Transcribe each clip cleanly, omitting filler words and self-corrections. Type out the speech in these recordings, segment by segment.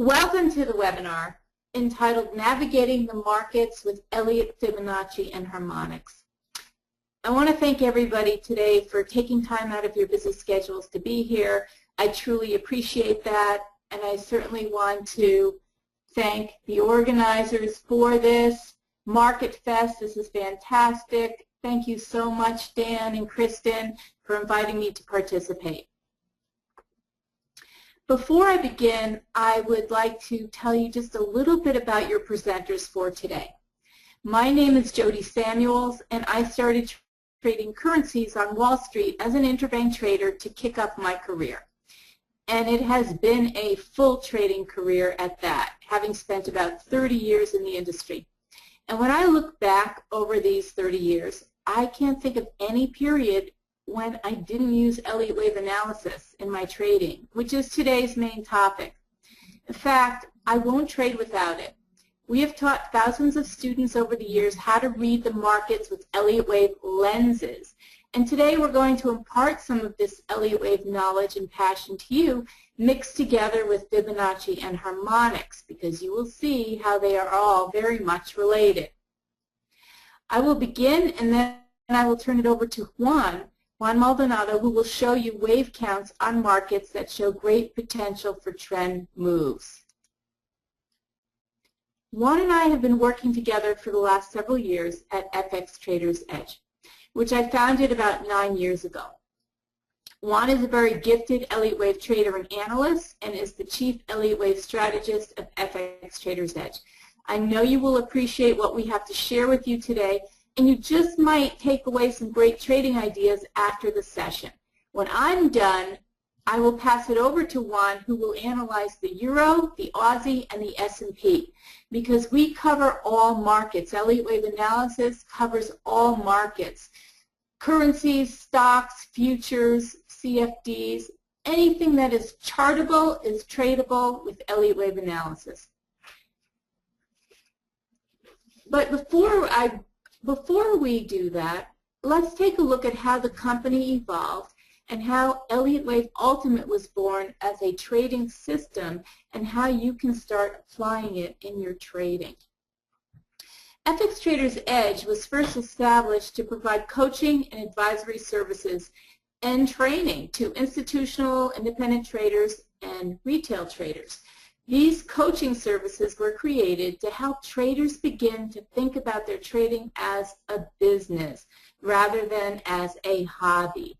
Welcome to the webinar entitled Navigating the Markets with Elliott, Fibonacci and Harmonics. I want to thank everybody today for taking time out of your busy schedules to be here. I truly appreciate that, and I certainly want to thank the organizers for this. MarketFest, this is fantastic. Thank you so much, Dan and Kristen, for inviting me to participate. Before I begin, I would like to tell you just a little bit about your presenters for today. My name is Jody Samuels, and I started trading currencies on Wall Street as an interbank trader to kick off my career. And it has been a full trading career at that, having spent about 30 years in the industry. And when I look back over these 30 years, I can't think of any period when I didn't use Elliott Wave Analysis in my trading, which is today's main topic. In fact, I won't trade without it. We have taught thousands of students over the years how to read the markets with Elliott Wave lenses. And today we're going to impart some of this Elliott Wave knowledge and passion to you, mixed together with Fibonacci and Harmonics, because you will see how they are all very much related. I will begin, and then I will turn it over to Juan Maldonado, who will show you wave counts on markets that show great potential for trend moves. Juan and I have been working together for the last several years at FXtradersEDGE, which I founded about 9 years ago. Juan is a very gifted Elliott Wave trader and analyst and is the chief Elliott Wave strategist of FXtradersEDGE. I know you will appreciate what we have to share with you today, and you just might take away some great trading ideas after the session. When I'm done, I will pass it over to Juan, who will analyze the Euro, the Aussie, and the S&P, because we cover all markets. Elliott Wave Analysis covers all markets. Currencies, stocks, futures, CFDs, anything that is chartable is tradable with Elliott Wave Analysis. But before we do that, let's take a look at how the company evolved and how Elliott Wave Ultimate was born as a trading system and how you can start applying it in your trading. FXtradersEDGE was first established to provide coaching and advisory services and training to institutional, independent traders and retail traders. These coaching services were created to help traders begin to think about their trading as a business rather than as a hobby.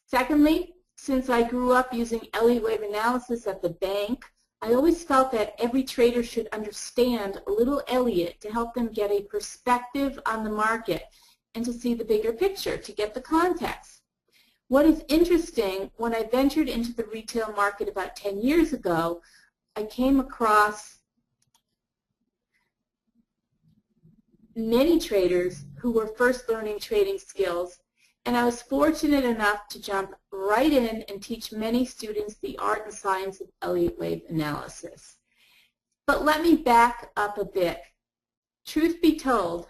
Secondly, since I grew up using Elliott Wave Analysis at the bank, I always felt that every trader should understand a little Elliott to help them get a perspective on the market and to see the bigger picture, to get the context. What is interesting, when I ventured into the retail market about 10 years ago, I came across many traders who were first learning trading skills, and I was fortunate enough to jump right in and teach many students the art and science of Elliott Wave Analysis. But let me back up a bit. Truth be told,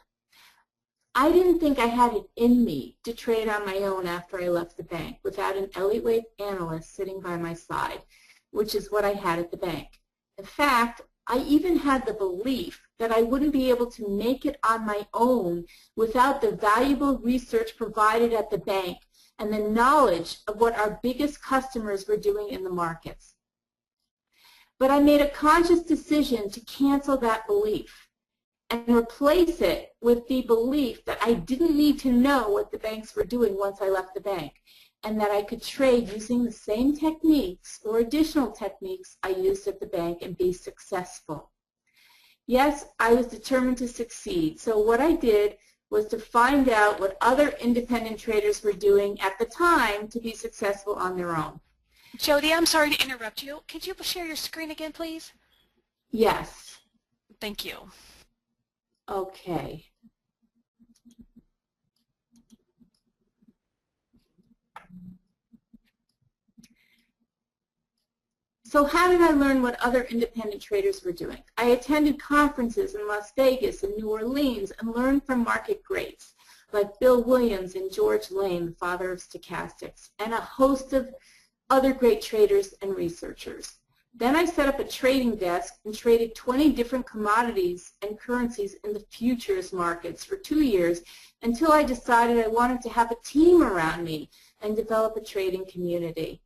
I didn't think I had it in me to trade on my own after I left the bank without an Elliott Wave analyst sitting by my side, which is what I had at the bank. In fact, I even had the belief that I wouldn't be able to make it on my own without the valuable research provided at the bank and the knowledge of what our biggest customers were doing in the markets. But I made a conscious decision to cancel that belief and replace it with the belief that I didn't need to know what the banks were doing once I left the bank, and that I could trade using the same techniques or additional techniques I used at the bank and be successful. Yes, I was determined to succeed, so what I did was to find out what other independent traders were doing at the time to be successful on their own. Jody, I'm sorry to interrupt you. Could you share your screen again, please? Yes. Thank you. Okay. So how did I learn what other independent traders were doing? I attended conferences in Las Vegas and New Orleans and learned from market greats like Bill Williams and George Lane, the father of stochastics, and a host of other great traders and researchers. Then I set up a trading desk and traded 20 different commodities and currencies in the futures markets for 2 years until I decided I wanted to have a team around me and develop a trading community.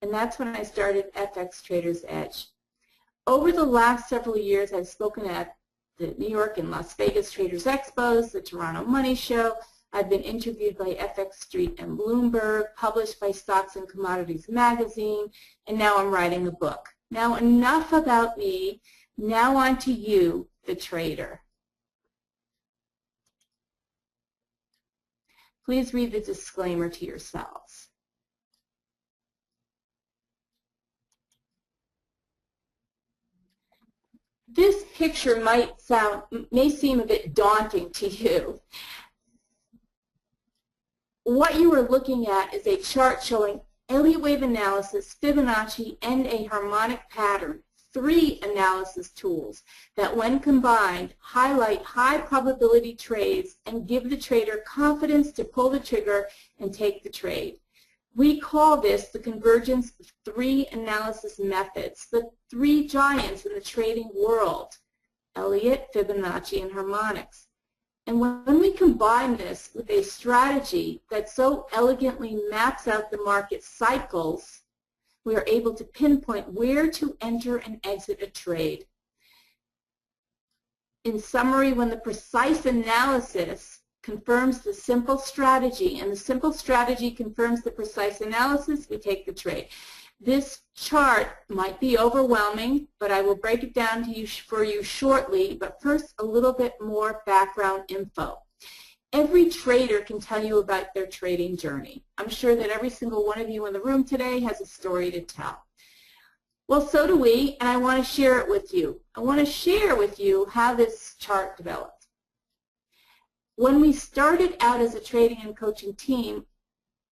And that's when I started FXtradersEDGE. Over the last several years, I've spoken at the New York and Las Vegas Traders Expos, the Toronto Money Show. I've been interviewed by FX Street and Bloomberg, published by Stocks and Commodities Magazine, and now I'm writing a book. Now enough about me. Now on to you, the trader. Please read the disclaimer to yourselves. This picture may seem a bit daunting to you. What you are looking at is a chart showing Elliott Wave Analysis, Fibonacci, and a Harmonic pattern, 3 analysis tools that when combined highlight high probability trades and give the trader confidence to pull the trigger and take the trade. We call this the convergence of 3 analysis methods, the 3 giants in the trading world, Elliott, Fibonacci, and Harmonics. And when we combine this with a strategy that so elegantly maps out the market cycles, we are able to pinpoint where to enter and exit a trade. In summary, when the precise analysis confirms the simple strategy, and the simple strategy confirms the precise analysis, we take the trade. This chart might be overwhelming, but I will break it down for you shortly, but first a little bit more background info. Every trader can tell you about their trading journey. I'm sure that every single one of you in the room today has a story to tell. Well, so do we, and I want to share it with you. I want to share with you how this chart developed. When we started out as a trading and coaching team,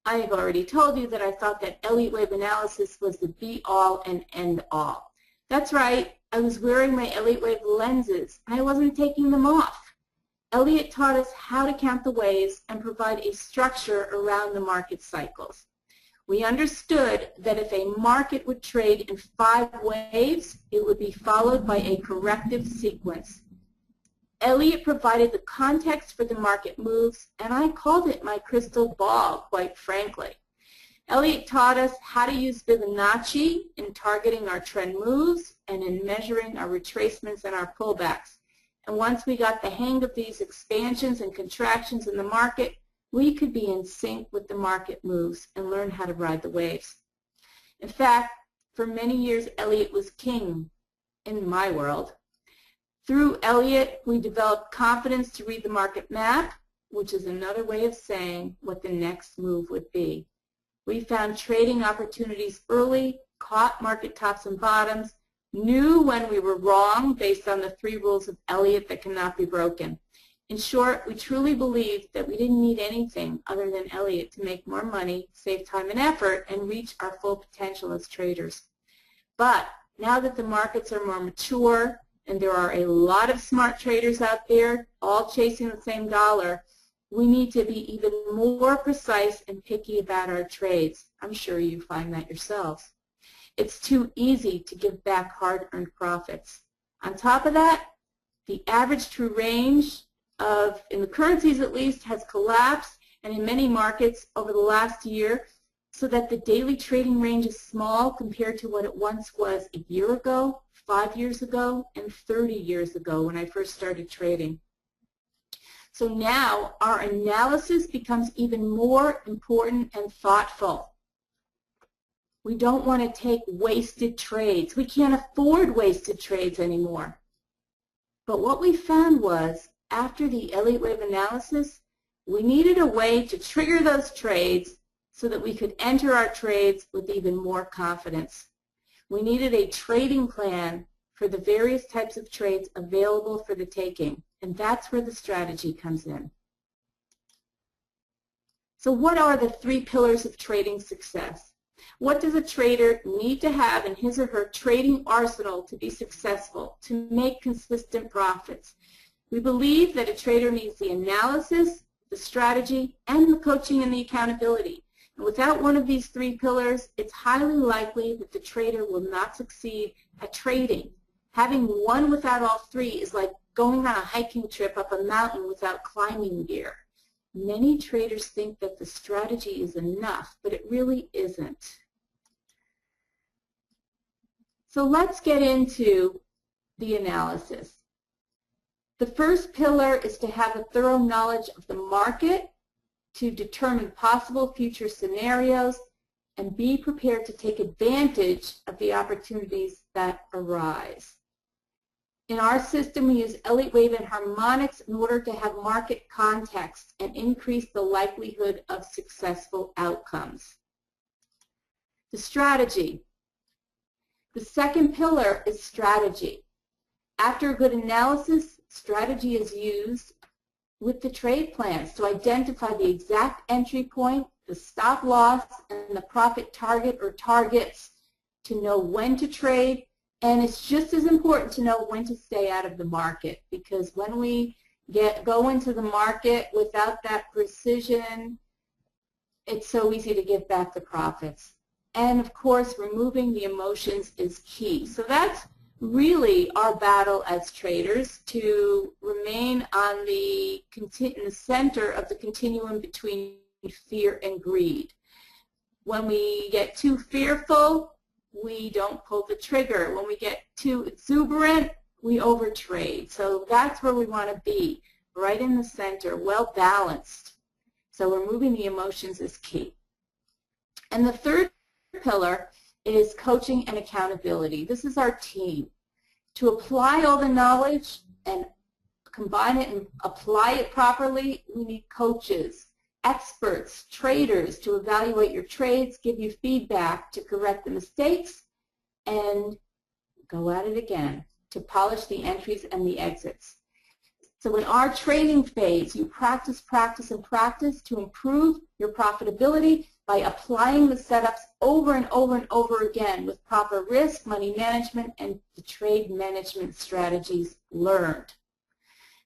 I have already told you that I thought that Elliott Wave Analysis was the be-all and end-all. That's right, I was wearing my Elliott Wave lenses, and I wasn't taking them off. Elliott taught us how to count the waves and provide a structure around the market cycles. We understood that if a market would trade in 5 waves, it would be followed by a corrective sequence. Elliott provided the context for the market moves, and I called it my crystal ball, quite frankly. Elliott taught us how to use Fibonacci in targeting our trend moves and in measuring our retracements and our pullbacks. And once we got the hang of these expansions and contractions in the market, we could be in sync with the market moves and learn how to ride the waves. In fact, for many years, Elliott was king in my world. Through Elliott, we developed confidence to read the market map, which is another way of saying what the next move would be. We found trading opportunities early, caught market tops and bottoms, knew when we were wrong based on the 3 rules of Elliott that cannot be broken. In short, we truly believed that we didn't need anything other than Elliott to make more money, save time and effort, and reach our full potential as traders. But now that the markets are more mature, and there are a lot of smart traders out there, all chasing the same dollar, we need to be even more precise and picky about our trades. I'm sure you find that yourselves. It's too easy to give back hard-earned profits. On top of that, the average true range in the currencies at least, has collapsed, and in many markets over the last year, so that the daily trading range is small compared to what it once was a year ago, 5 years ago, and 30 years ago when I first started trading. So now our analysis becomes even more important and thoughtful. We don't want to take wasted trades. We can't afford wasted trades anymore. But what we found was, after the Elliott Wave Analysis, we needed a way to trigger those trades so that we could enter our trades with even more confidence. We needed a trading plan for the various types of trades available for the taking, and that's where the strategy comes in. So what are the 3 pillars of trading success? What does a trader need to have in his or her trading arsenal to be successful, to make consistent profits? We believe that a trader needs the analysis, the strategy, and the coaching and the accountability. And without one of these three pillars, it's highly likely that the trader will not succeed at trading. Having one without all three is like going on a hiking trip up a mountain without climbing gear. Many traders think that the strategy is enough, but it really isn't. So let's get into the analysis. The first pillar is to have a thorough knowledge of the market, to determine possible future scenarios, and be prepared to take advantage of the opportunities that arise. In our system, we use Elliott Wave and Harmonics in order to have market context and increase the likelihood of successful outcomes. The strategy. The second pillar is strategy. After a good analysis, strategy is used with the trade plans to identify the exact entry point, the stop loss, and the profit target or targets, to know when to trade. And it's just as important to know when to stay out of the market, because when we go into the market without that precision, it's so easy to give back the profits. And of course, removing the emotions is key. So that's really our battle as traders, to remain on in the center of the continuum between fear and greed. When we get too fearful, we don't pull the trigger. When we get too exuberant, we overtrade. So that's where we want to be, right in the center, well balanced. So removing the emotions is key. And the third pillar is coaching and accountability. This is our team. To apply all the knowledge and combine it and apply it properly, we need coaches, experts, traders to evaluate your trades, give you feedback to correct the mistakes, and go at it again to polish the entries and the exits. So in our trading phase, you practice, practice, and practice to improve your profitability by applying the setups over and over and over again with proper risk, money management, and the trade management strategies learned.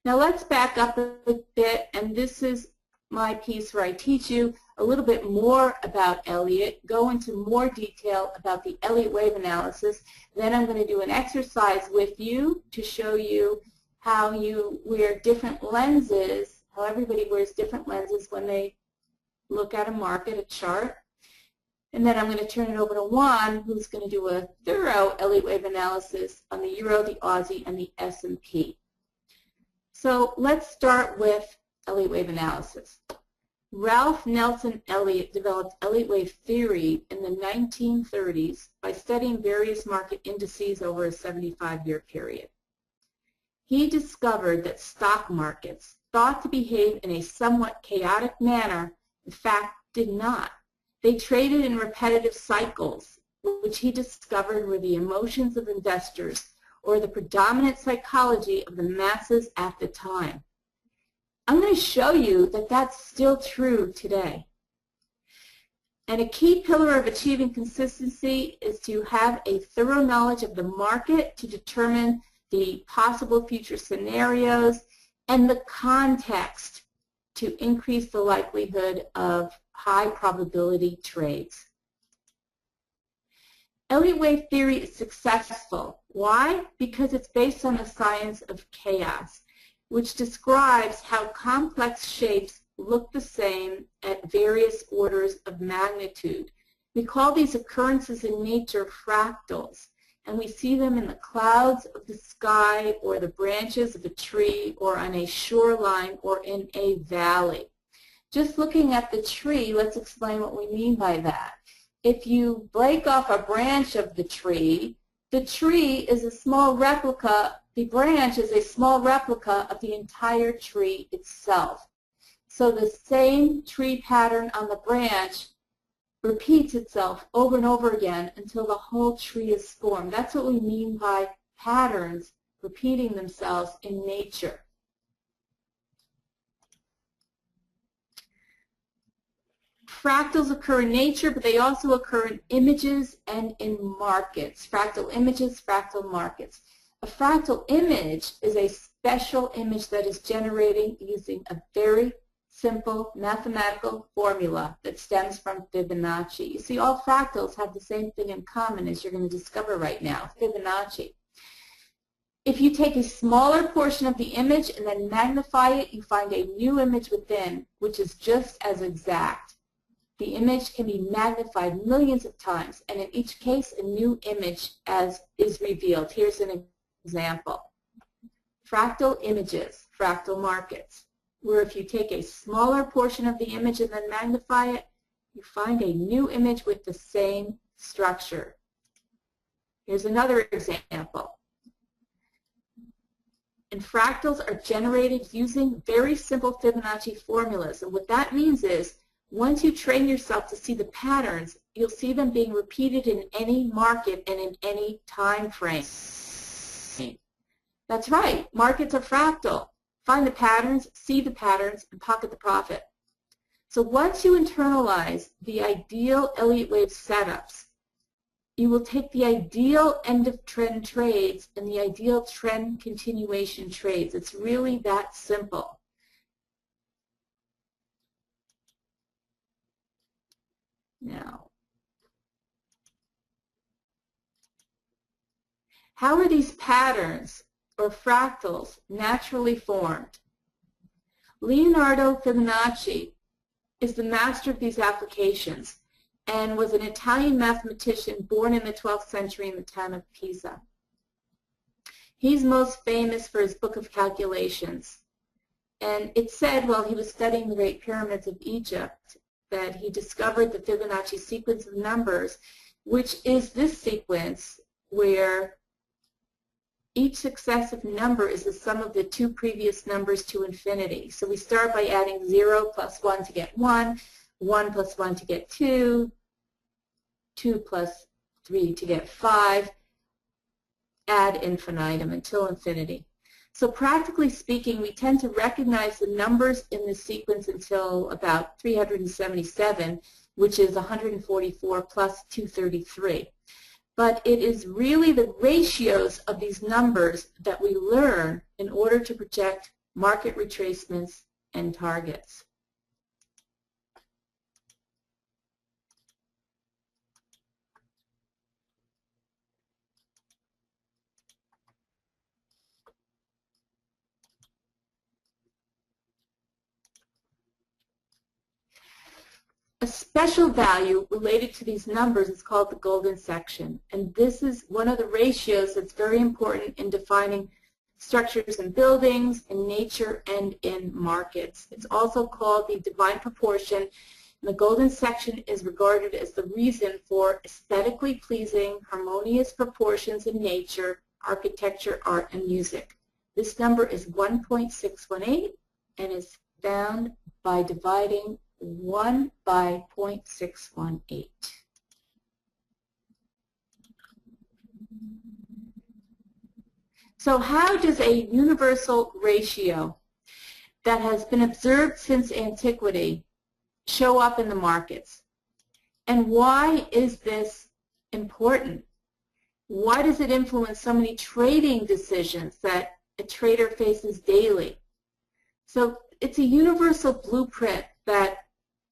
Now let's back up a bit, and this is my piece where I teach you a little bit more about Elliott, go into more detail about the Elliott Wave Analysis. Then I'm going to do an exercise with you to show you how you wear different lenses, how everybody wears different lenses when they look at a market, a chart. And then I'm going to turn it over to Juan, who's going to do a thorough Elliott Wave analysis on the Euro, the Aussie, and the S&P. So let's start with Elliott Wave analysis. Ralph Nelson Elliott developed Elliott Wave theory in the 1930s by studying various market indices over a 75-year period. He discovered that stock markets, thought to behave in a somewhat chaotic manner, in fact did not. They traded in repetitive cycles, which he discovered were the emotions of investors or the predominant psychology of the masses at the time. I'm going to show you that that's still true today. And a key pillar of achieving consistency is to have a thorough knowledge of the market to determine the possible future scenarios and the context to increase the likelihood of high probability trades. Elliott Wave theory is successful. Why? Because it's based on the science of chaos, which describes how complex shapes look the same at various orders of magnitude. We call these occurrences in nature fractals, and we see them in the clouds of the sky or the branches of a tree or on a shoreline or in a valley. Just looking at the tree, let's explain what we mean by that. If you break off a branch of the tree is a small replica, the branch is a small replica of the entire tree itself. So the same tree pattern on the branch repeats itself over and over again until the whole tree is formed. That's what we mean by patterns repeating themselves in nature. Fractals occur in nature, but they also occur in images and in markets. Fractal images, fractal markets. A fractal image is a special image that is generated using a very simple mathematical formula that stems from Fibonacci. You see, all fractals have the same thing in common, as you're going to discover right now, Fibonacci. If you take a smaller portion of the image and then magnify it, you find a new image within, which is just as exact. The image can be magnified millions of times, and in each case, a new image is revealed. Here's an example. Fractal images, fractal markets, where if you take a smaller portion of the image and then magnify it, you find a new image with the same structure. Here's another example. And fractals are generated using very simple Fibonacci formulas. And what that means is, once you train yourself to see the patterns, you'll see them being repeated in any market and in any time frame. That's right, markets are fractal. Find the patterns, see the patterns, and pocket the profit. So once you internalize the ideal Elliott Wave setups, you will take the ideal end of trend trades and the ideal trend continuation trades. It's really that simple. Now, how are these patterns or fractals naturally formed? Leonardo Fibonacci is the master of these applications and was an Italian mathematician born in the 12th century in the town of Pisa. He's most famous for his book of calculations. And it's said while he was studying the Great Pyramids of Egypt that he discovered the Fibonacci sequence of numbers, which is this sequence where each successive number is the sum of the two previous numbers to infinity. So we start by adding 0 plus 1 to get 1, 1 plus 1 to get 2, 2 plus 3 to get 5, ad infinitum until infinity. So practically speaking, we tend to recognize the numbers in the sequence until about 377, which is 144 plus 233. But it is really the ratios of these numbers that we learn in order to project market retracements and targets. A special value related to these numbers is called the golden section, and this is one of the ratios that's very important in defining structures in buildings, in nature, and in markets. It's also called the divine proportion, and the golden section is regarded as the reason for aesthetically pleasing, harmonious proportions in nature, architecture, art, and music. This number is 1.618 and is found by dividing 1 by 0.618. So how does a universal ratio that has been observed since antiquity show up in the markets? And why is this important? Why does it influence so many trading decisions that a trader faces daily? So it's a universal blueprint that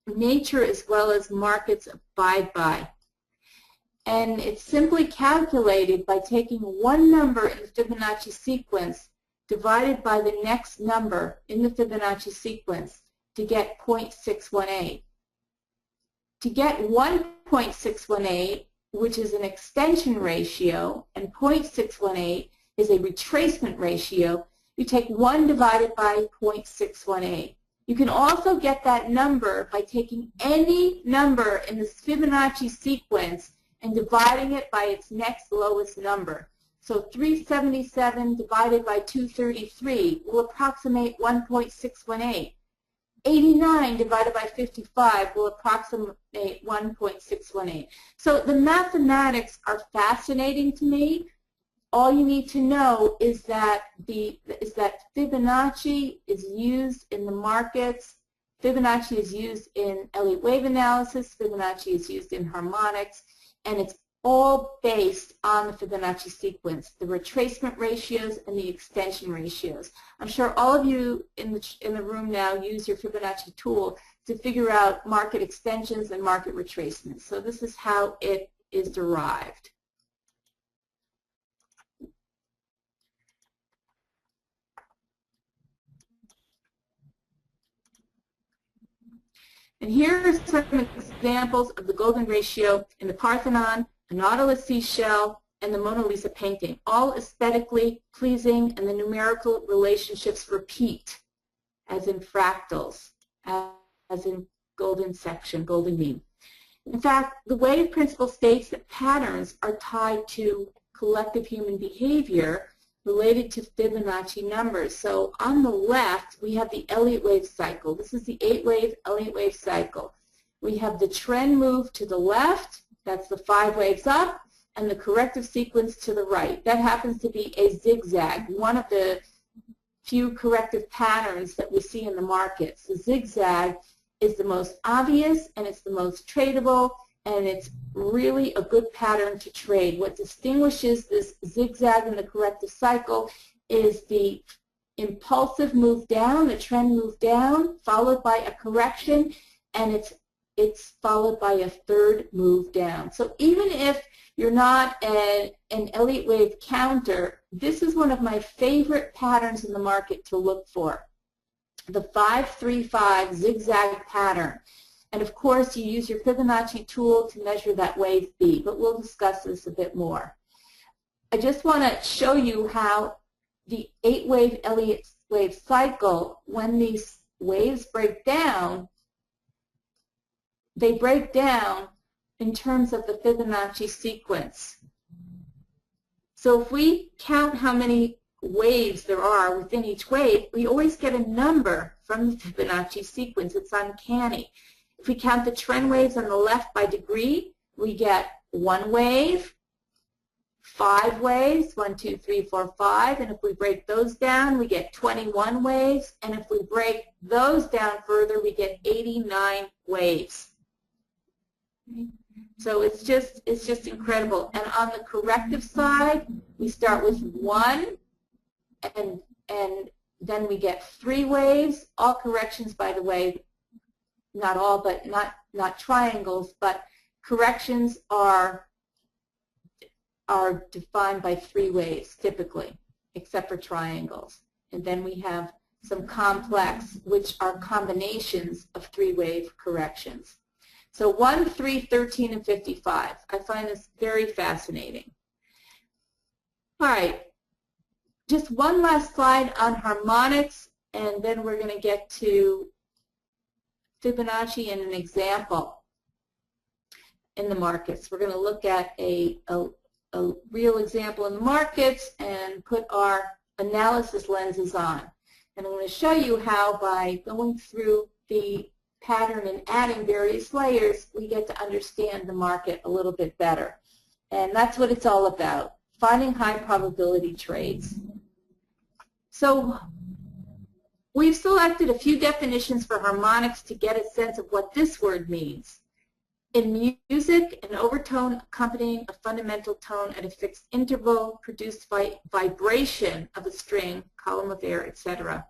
nature as well as markets abide by. And it's simply calculated by taking one number in the Fibonacci sequence divided by the next number in the Fibonacci sequence to get 0.618. To get 1.618, which is an extension ratio, and 0.618 is a retracement ratio, you take 1 divided by 0.618. You can also get that number by taking any number in this Fibonacci sequence and dividing it by its next lowest number. So 377 divided by 233 will approximate 1.618. 89 divided by 55 will approximate 1.618. So the mathematics are fascinating to me. All you need to know is that Fibonacci is used in the markets. Fibonacci is used in Elliott Wave Analysis. Fibonacci is used in Harmonics. And it's all based on the Fibonacci sequence, the retracement ratios and the extension ratios. I'm sure all of you in the room now use your Fibonacci tool to figure out market extensions and market retracements. So this is how it is derived. And here are some examples of the golden ratio in the Parthenon, the Nautilus seashell, and the Mona Lisa painting, all aesthetically pleasing, and the numerical relationships repeat, as in fractals, as in golden section, golden mean. In fact, the wave principle states that patterns are tied to collective human behavior related to Fibonacci numbers. So on the left, we have the Elliott Wave cycle. This is the 8-wave Elliott Wave cycle. We have the trend move to the left, that's the 5 waves up, and the corrective sequence to the right. That happens to be a zigzag, one of the few corrective patterns that we see in the markets. The zigzag is the most obvious, and it's the most tradable, and it's really a good pattern to trade. What distinguishes this zigzag in the corrective cycle is the impulsive move down, the trend move down, followed by a correction, and it's followed by a third move down. So even if you're not an Elliott Wave counter, this is one of my favorite patterns in the market to look for. The 5-3-5 zigzag pattern. And of course, you use your Fibonacci tool to measure that wave B, but we'll discuss this a bit more. I just want to show you how the 8-wave Elliott Wave cycle, when these waves break down, they break down in terms of the Fibonacci sequence. So if we count how many waves there are within each wave, we always get a number from the Fibonacci sequence. It's uncanny. If we count the trend waves on the left by degree, we get 1 wave, 5 waves, 1, 2, 3, 4, 5, and if we break those down, we get 21 waves, and if we break those down further, we get 89 waves. So it's just incredible. And on the corrective side, we start with 1, and then we get 3 waves. All corrections, by the way, not all, but not triangles, but corrections are defined by 3 waves typically, except for triangles. And then we have some complex, which are combinations of 3-wave corrections. So 1, 3, 13, and 55. I find this very fascinating. All right, just one last slide on harmonics, and then we're going to get to Fibonacci and an example in the markets. We're going to look at a real example in the markets and put our analysis lenses on. And I'm going to show you how by going through the pattern and adding various layers, we get to understand the market a little bit better. And that's what it's all about, finding high probability trades. So we've selected a few definitions for harmonics to get a sense of what this word means. In music, an overtone accompanying a fundamental tone at a fixed interval produced by vibration of a string, column of air, etc.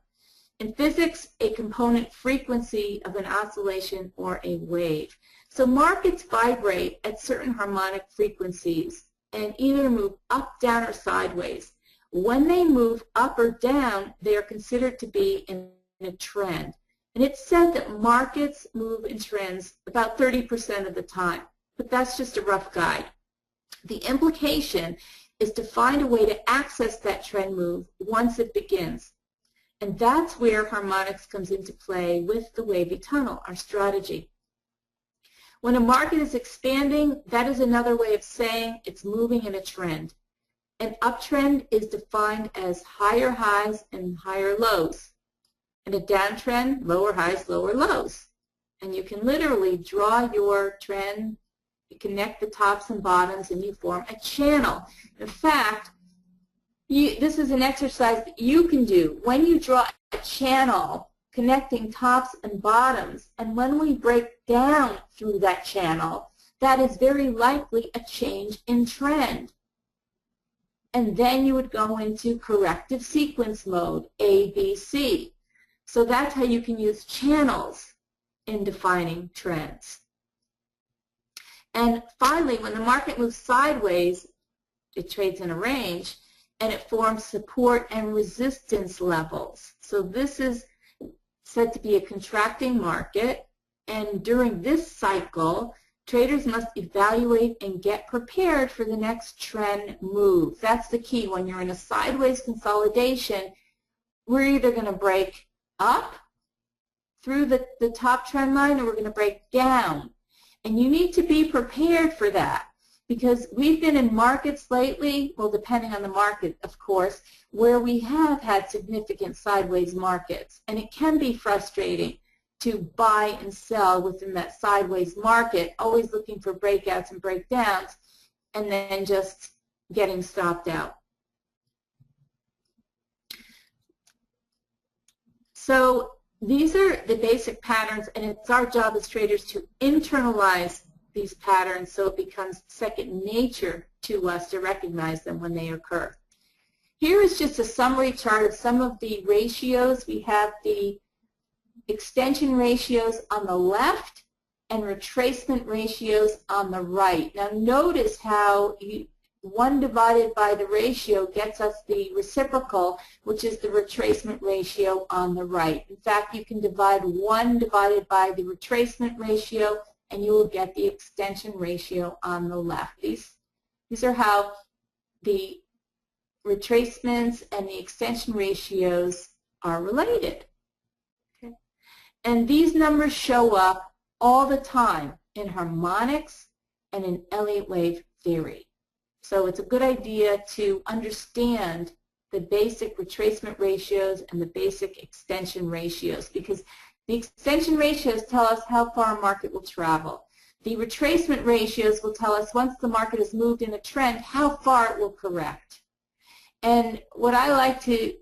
In physics, a component frequency of an oscillation or a wave. So markets vibrate at certain harmonic frequencies and either move up, down, or sideways. When they move up or down, they are considered to be in a trend. And it's said that markets move in trends about 30% of the time, but that's just a rough guide. The implication is to find a way to access that trend move once it begins. And that's where harmonics comes into play with the wavy tunnel, our strategy. When a market is expanding, that is another way of saying it's moving in a trend. An uptrend is defined as higher highs and higher lows. And a downtrend, lower highs, lower lows. And you can literally draw your trend, you connect the tops and bottoms, and you form a channel. In fact, this is an exercise that you can do when you draw a channel connecting tops and bottoms. And when we break down through that channel, that is very likely a change in trend. And then you would go into corrective sequence mode, A, B, C. So that's how you can use channels in defining trends. And finally, when the market moves sideways, it trades in a range, and it forms support and resistance levels. So this is said to be a contracting market, and during this cycle, traders must evaluate and get prepared for the next trend move. That's the key. When you're in a sideways consolidation, we're either going to break up through the top trend line, or we're going to break down. And you need to be prepared for that, because we've been in markets lately, well, depending on the market, of course, where we have had significant sideways markets. And it can be frustrating to buy and sell within that sideways market, always looking for breakouts and breakdowns, and then just getting stopped out. So these are the basic patterns, and it's our job as traders to internalize these patterns so it becomes second nature to us to recognize them when they occur. Here is just a summary chart of some of the ratios. We have the extension ratios on the left and retracement ratios on the right. Now notice how 1 divided by the ratio gets us the reciprocal, which is the retracement ratio on the right. In fact, you can divide 1 divided by the retracement ratio, and you will get the extension ratio on the left. These are how the retracements and the extension ratios are related. Okay. And these numbers show up all the time in harmonics and in Elliott wave theory. So it's a good idea to understand the basic retracement ratios and the basic extension ratios, because the extension ratios tell us how far a market will travel. The retracement ratios will tell us once the market has moved in a trend, how far it will correct. And what I like to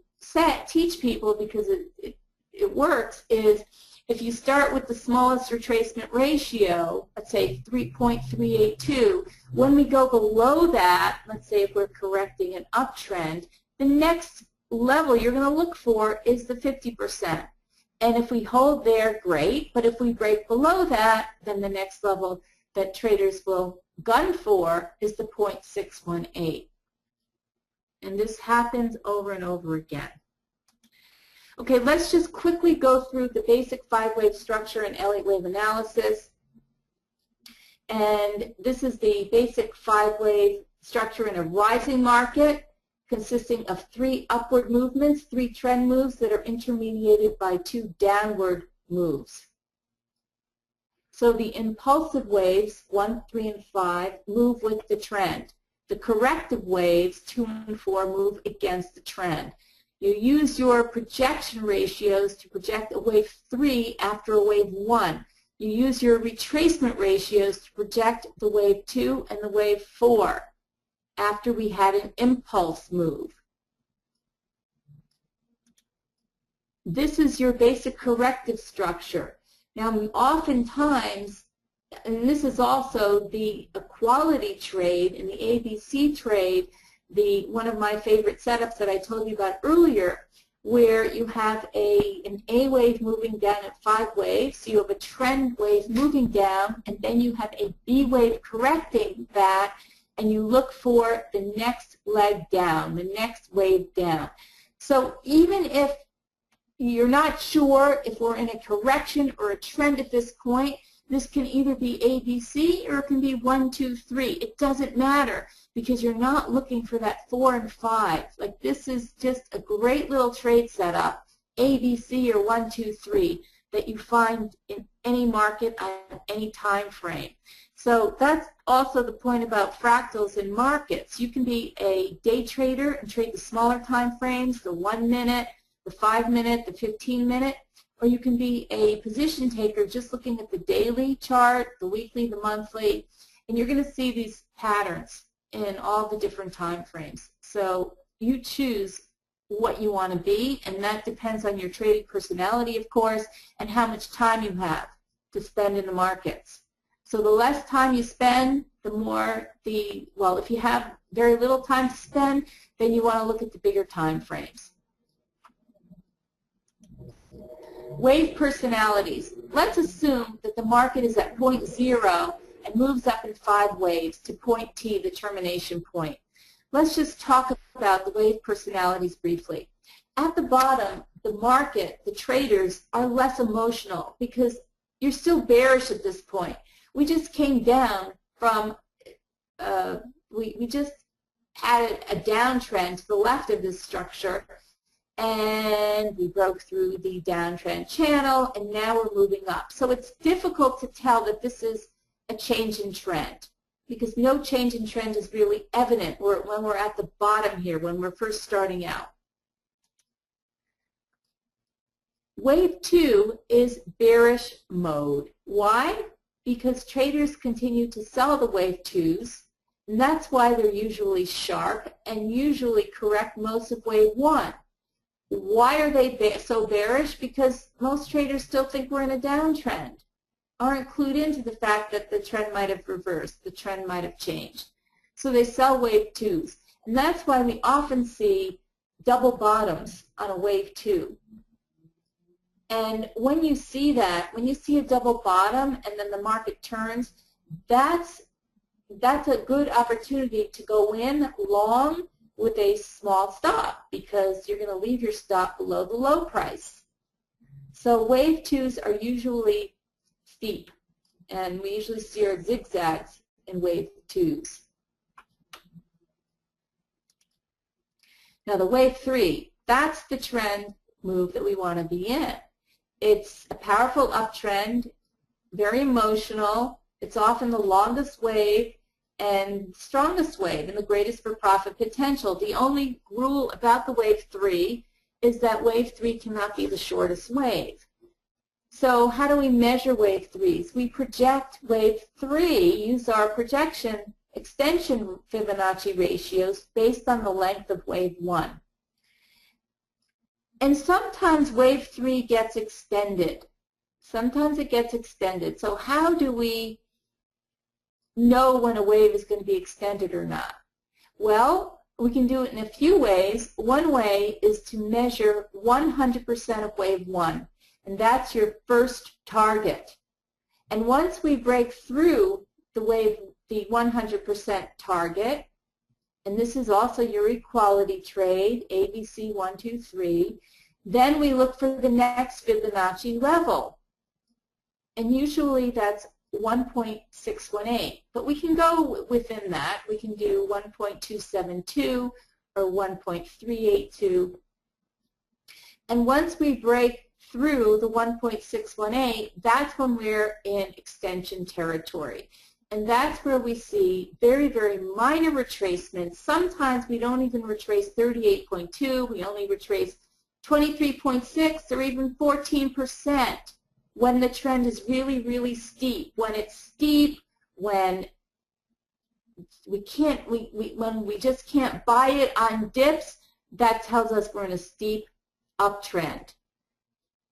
teach people, because it works, is if you start with the smallest retracement ratio, let's say 3.382, when we go below that, let's say if we're correcting an uptrend, the next level you're going to look for is the 50%. And if we hold there, great. But if we break below that, then the next level that traders will gun for is the 0.618. And this happens over and over again. Okay, let's just quickly go through the basic 5-wave structure in Elliott Wave Analysis. And this is the basic 5-wave structure in a rising market, consisting of 3 upward movements, 3 trend moves that are intermediated by 2 downward moves. So the impulsive waves, 1, 3, and 5, move with the trend. The corrective waves, 2 and 4, move against the trend. You use your projection ratios to project a wave 3 after a wave 1. You use your retracement ratios to project the wave 2 and the wave 4 after we had an impulse move. This is your basic corrective structure. Now, oftentimes, and this is also the equality trade and the ABC trade, one of my favorite setups that I told you about earlier, where you have an A wave moving down at 5 waves, so you have a trend wave moving down, and then you have a B wave correcting that, and you look for the next leg down, the next wave down. So even if you're not sure if we're in a correction or a trend at this point, this can either be ABC or it can be 1, 2, 3. It doesn't matter, because you're not looking for that 4 and 5. Like, this is just a great little trade setup, ABC or 1, 2, 3, that you find in any market at any time frame. So that's also the point about fractals in markets. You can be a day trader and trade the smaller time frames, the 1 minute, the 5 minute, the 15 minute, or you can be a position taker just looking at the daily chart, the weekly, the monthly, and you're going to see these patterns in all the different time frames. So you choose what you want to be, and that depends on your trading personality, of course, and how much time you have to spend in the markets. So the less time you spend, the more well, if you have very little time to spend, then you want to look at the bigger time frames. Wave personalities. Let's assume that the market is at point 0 and moves up in 5 waves to point T, the termination point. Let's just talk about the wave personalities briefly. At the bottom, the market, the traders, are less emotional because you're still bearish at this point. We just came down from, we just had a downtrend to the left of this structure, and we broke through the downtrend channel, and now we're moving up. So it's difficult to tell that this is a change in trend because no change in trend is really evident when we're at the bottom here, when we're first starting out. Wave 2 is bearish mode. Why? Because traders continue to sell the wave 2s, and that's why they're usually sharp and usually correct most of wave 1. Why are they so bearish? Because most traders still think we're in a downtrend, aren't clued into the fact that the trend might have reversed, the trend might have changed. So they sell wave 2s, and that's why we often see double bottoms on a wave 2. And when you see that, when you see a double bottom and then the market turns, that's a good opportunity to go in long with a small stop because you're going to leave your stop below the low price. So wave 2s are usually steep, and we usually see our zigzags in wave 2s. Now the wave 3, that's the trend move that we want to be in. It's a powerful uptrend, very emotional. It's often the longest wave and strongest wave and the greatest for profit potential. The only rule about the wave 3 is that wave 3 cannot be the shortest wave. So how do we measure wave 3s? We project wave 3, use our projection extension Fibonacci ratios based on the length of wave 1. And sometimes wave 3 gets extended. Sometimes it gets extended. So how do we know when a wave is going to be extended or not? Well, we can do it in a few ways. One way is to measure 100% of wave 1, and that's your first target. And once we break through the 100% target, and this is also your equality trade, ABC 1, 2, 3, then we look for the next Fibonacci level. And usually that's 1.618. But we can go within that. We can do 1.272 or 1.382. And once we break through the 1.618, that's when we're in extension territory. And that's where we see very, very minor retracements. Sometimes we don't even retrace 38.2. We only retrace 23.6 or even 14% when the trend is really, really steep. When it's steep, when we just can't buy it on dips, that tells us we're in a steep uptrend.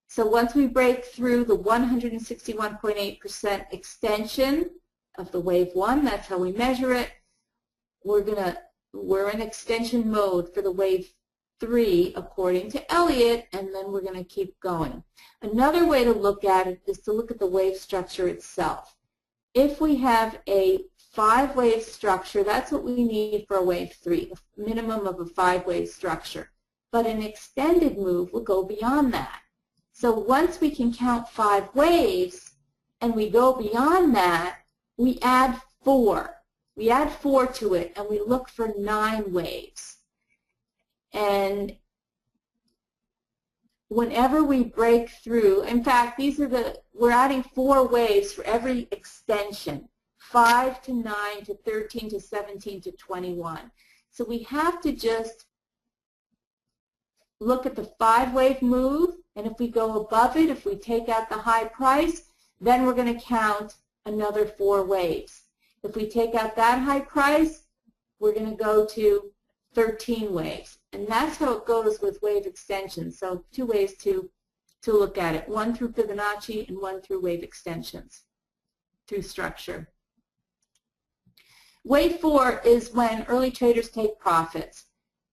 So once we break through the 161.8% extension of the wave 1, that's how we measure it. We're in extension mode for the wave 3 according to Elliott, and then we're going to keep going. Another way to look at it is to look at the wave structure itself. If we have a 5-wave structure, that's what we need for a wave 3, a minimum of a 5-wave structure. But an extended move will go beyond that. So once we can count 5 waves and we go beyond that, we add 4. We add 4 to it, and we look for 9 waves. And whenever we break through, in fact, we're adding 4 waves for every extension, 5 to 9 to 13 to 17 to 21. So we have to just look at the 5-wave move, and if we go above it, if we take out the high price, then we're going to count another 4 waves. If we take out that high price, we're going to go to 13 waves. And that's how it goes with wave extensions. So 2 ways to look at it, one through Fibonacci and one through wave extensions. through structure. Wave 4 is when early traders take profits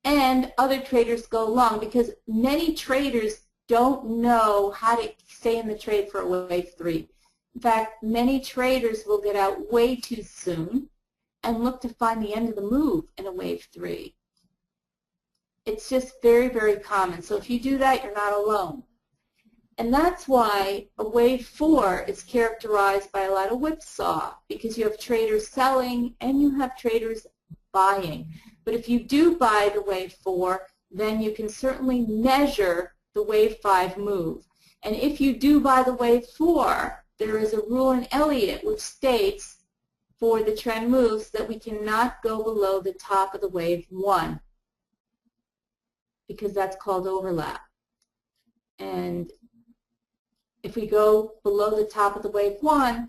and other traders go long, because many traders don't know how to stay in the trade for a wave 3. In fact, many traders will get out way too soon and look to find the end of the move in a wave 3. It's just very, very common. So if you do that, you're not alone. And that's why a wave 4 is characterized by a lot of whipsaw, because you have traders selling and you have traders buying. But if you do buy the wave 4, then you can certainly measure the wave 5 move. And if you do buy the wave 4, there is a rule in Elliott which states for the trend moves that we cannot go below the top of the wave 1, because that's called overlap. And if we go below the top of the wave 1,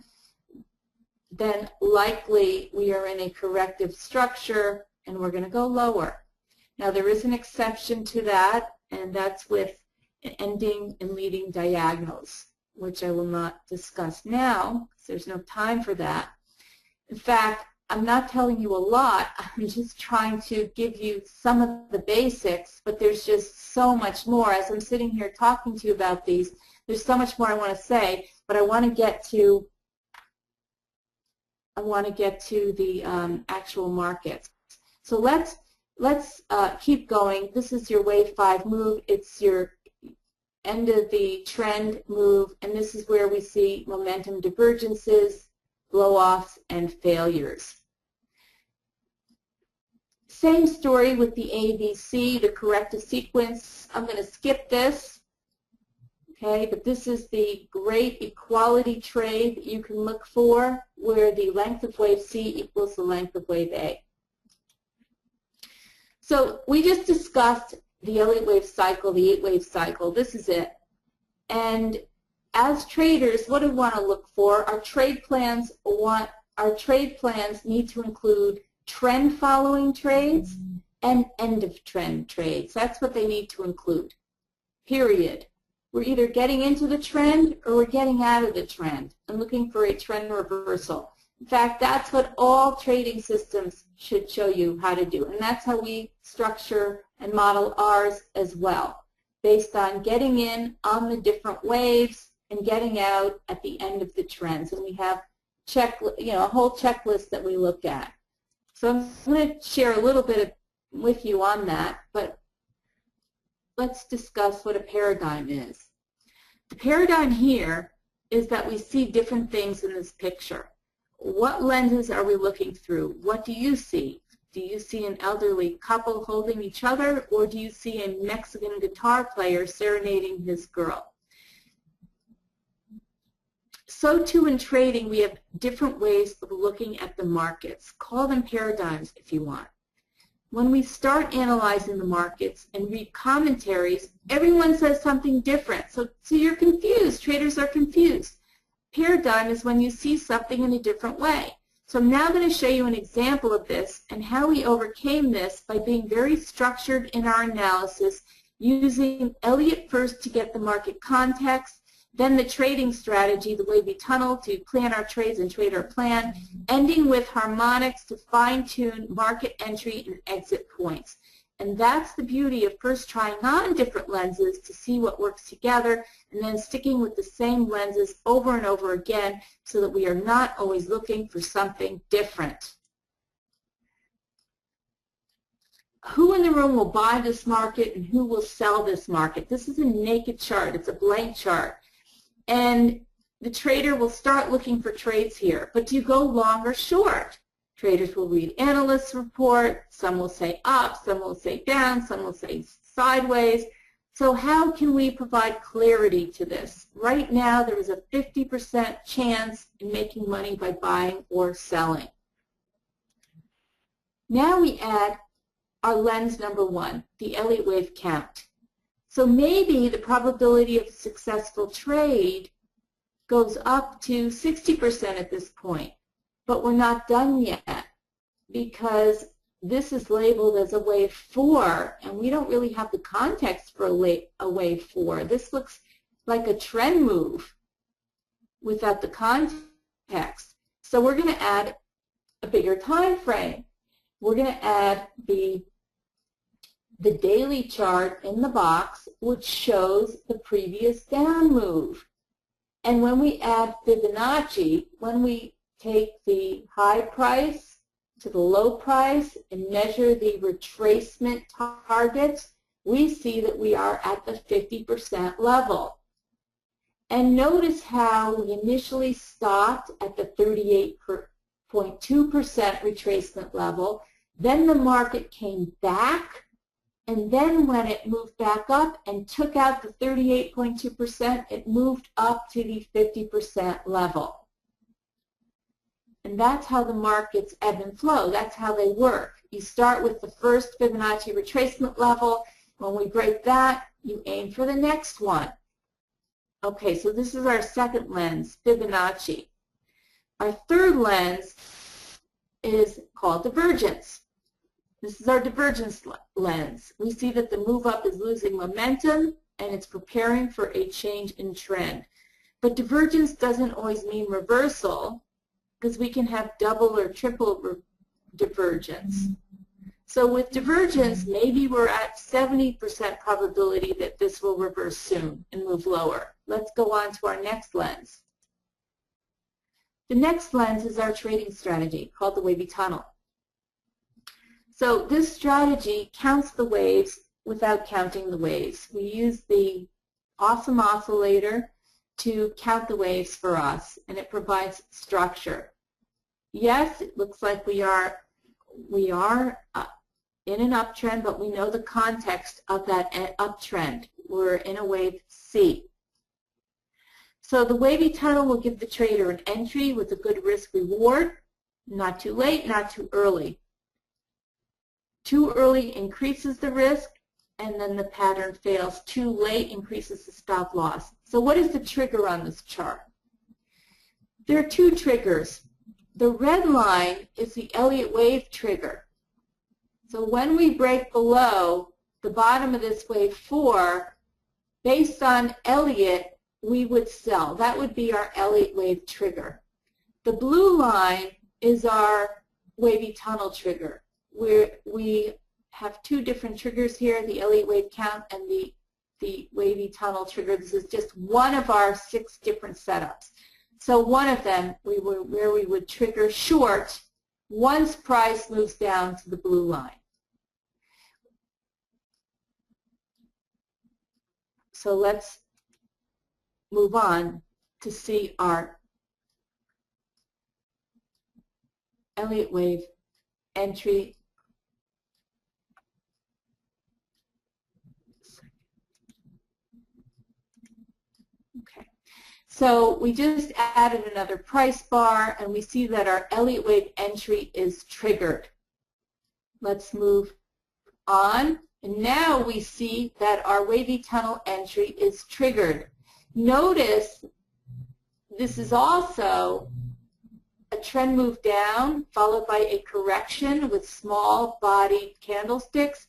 then likely we are in a corrective structure and we're going to go lower. Now there is an exception to that, and that's with ending and leading diagonals, which I will not discuss now because there's no time for that. In fact, I'm not telling you a lot. I'm just trying to give you some of the basics, but there's just so much more. As I'm sitting here talking to you about these, there's so much more I want to say, but I want to get to the actual markets. So let's keep going. This is your wave 5 move. It's your end of the trend move, and this is where we see momentum divergences, blow-offs, and failures. Same story with the ABC, the corrective sequence. I'm going to skip this, okay, but this is the great equality trade that you can look for, where the length of wave C equals the length of wave A. So we just discussed the Elliott Wave cycle, the 8-wave cycle. This is it. And as traders, what do we want to look for? Our trade plans need to include trend following trades and end of trend trades. That's what they need to include, period. We're either getting into the trend or we're getting out of the trend and looking for a trend reversal. In fact, that's what all trading systems should show you how to do, and that's how we structure and model ours as well, based on getting in on the different waves and getting out at the end of the trends. And we have a whole checklist that we look at. So I'm going to share a little bit with you on that, but let's discuss what a paradigm is. The paradigm here is that we see different things in this picture. What lenses are we looking through? What do you see? Do you see an elderly couple holding each other, or do you see a Mexican guitar player serenading his girl? So too in trading, we have different ways of looking at the markets. Call them paradigms if you want. When we start analyzing the markets and read commentaries, everyone says something different. So you're confused. Traders are confused. Paradigm is when you see something in a different way. So I'm now going to show you an example of this and how we overcame this by being very structured in our analysis, using Elliott first to get the market context, then the trading strategy, the way we tunnel to plan our trades and trade our plan, ending with harmonics to fine-tune market entry and exit points. And that's the beauty of first trying on different lenses to see what works together, and then sticking with the same lenses over and over again so that we are not always looking for something different. Who in the room will buy this market and who will sell this market? This is a naked chart. It's a blank chart. And the trader will start looking for trades here. But do you go long or short? Traders will read analysts' report. Some will say up, some will say down, some will say sideways. So how can we provide clarity to this? Right now, there is a 50% chance in making money by buying or selling. Now we add our lens number 1, the Elliott Wave count. So maybe the probability of a successful trade goes up to 60% at this point. But we're not done yet, because this is labeled as a wave 4, and we don't really have the context for a wave 4. This looks like a trend move without the context. So we're going to add a bigger time frame. We're going to add the daily chart in the box, which shows the previous down move. And when we add Fibonacci, when we take the high price to the low price and measure the retracement targets, we see that we are at the 50% level. And notice how we initially stopped at the 38.2% retracement level. Then the market came back, and then when it moved back up and took out the 38.2%, it moved up to the 50% level. And that's how the markets ebb and flow. That's how they work. You start with the first Fibonacci retracement level. When we break that, you aim for the next one. Okay, so this is our second lens, Fibonacci. Our third lens is called divergence. This is our divergence lens. We see that the move up is losing momentum and it's preparing for a change in trend. But divergence doesn't always mean reversal, because we can have double or triple divergence. So with divergence, maybe we're at 70% probability that this will reverse soon and move lower. Let's go on to our next lens. The next lens is our trading strategy called the wavy tunnel. So this strategy counts the waves without counting the waves. We use the awesome oscillator to count the waves for us, and it provides structure. Yes, it looks like we are in an uptrend, but we know the context of that uptrend. We're in a wave C. So the wavy tunnel will give the trader an entry with a good risk reward, not too late, not too early. Too early increases the risk, and then the pattern fails. Too late increases the stop loss. So what is the trigger on this chart? There are two triggers. The red line is the Elliott Wave trigger. So when we break below the bottom of this wave 4, based on Elliott, we would sell. That would be our Elliott Wave trigger. The blue line is our wavy tunnel trigger, where we have two different triggers here, the Elliott Wave count and the wavy tunnel trigger. This is just one of our 6 different setups. So one of them where we would trigger short once price moves down to the blue line. So let's move on to see our Elliott Wave entry. Okay. So we just added another price bar, and we see that our Elliott Wave entry is triggered. Let's move on. And now we see that our wavy tunnel entry is triggered. Notice this is also a trend move down followed by a correction with small bodied candlesticks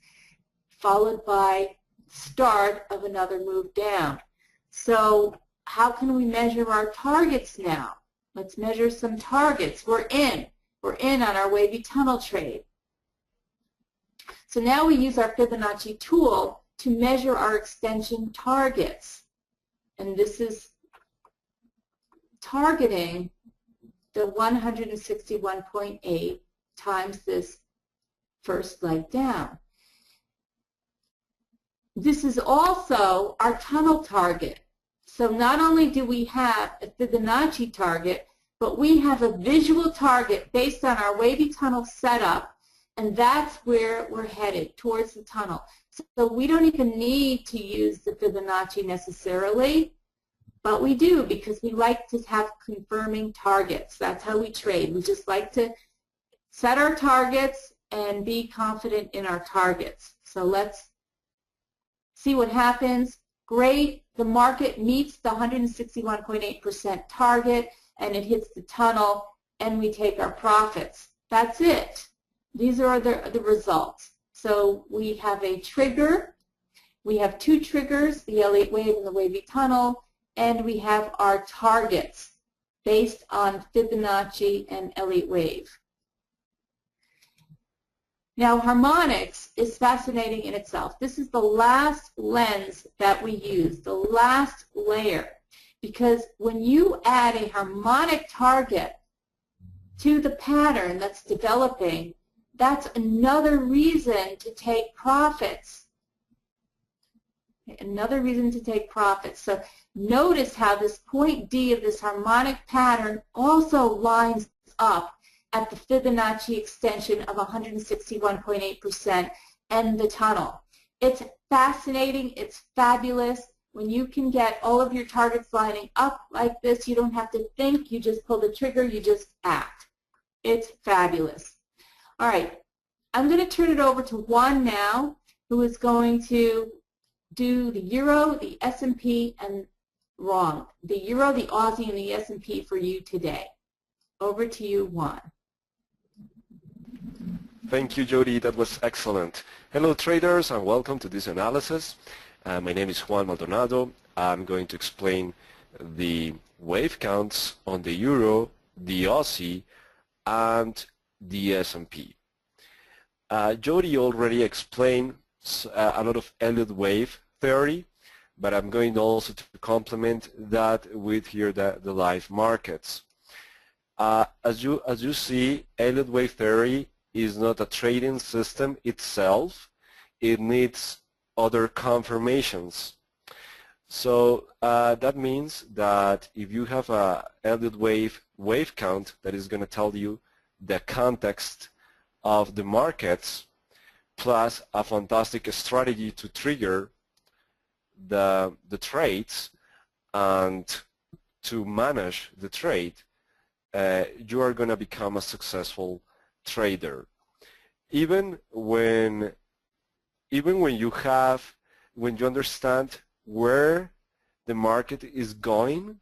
followed by start of another move down. So how can we measure our targets now? Let's measure some targets. We're in on our wavy tunnel trade. So now we use our Fibonacci tool to measure our extension targets. And this is targeting the 161.8 times this first leg down. This is also our tunnel target. So not only do we have a Fibonacci target, but we have a visual target based on our wavy tunnel setup, and that's where we're headed, towards the tunnel. So we don't even need to use the Fibonacci necessarily, but we do because we like to have confirming targets. That's how we trade. We just like to set our targets and be confident in our targets. So let's see what happens. Great. The market meets the 161.8% target, and it hits the tunnel, and we take our profits. That's it. These are the results. So we have a trigger. We have 2 triggers, the Elliott Wave and the wavy tunnel, and we have our targets based on Fibonacci and Elliott Wave. Now, harmonics is fascinating in itself. This is the last lens that we use, the last layer, because when you add a harmonic target to the pattern that's developing, that's another reason to take profits. Another reason to take profits. So notice how this point D of this harmonic pattern also lines up at the Fibonacci extension of 161.8% and the tunnel. It's fascinating. It's fabulous. When you can get all of your targets lining up like this, you don't have to think. You just pull the trigger. You just act. It's fabulous. All right. I'm going to turn it over to Juan now, who is going to do the Euro, the S&P, and the Euro, the Aussie, and the S&P for you today. Over to you, Juan. Thank you, Jody. That was excellent. Hello, traders, and welcome to this analysis. My name is Juan Maldonado. I'm going to explain the wave counts on the Euro, the Aussie, and the S&P. Jody already explained a lot of Elliott Wave theory, but I'm going also to complement that with here the live markets. As you see, Elliott Wave theory is not a trading system itself. It needs other confirmations. So that means that if you have a Elliott wave count that is going to tell you the context of the markets plus a fantastic strategy to trigger the trades and to manage the trade, you are going to become a successful trader. Even when you understand where the market is going,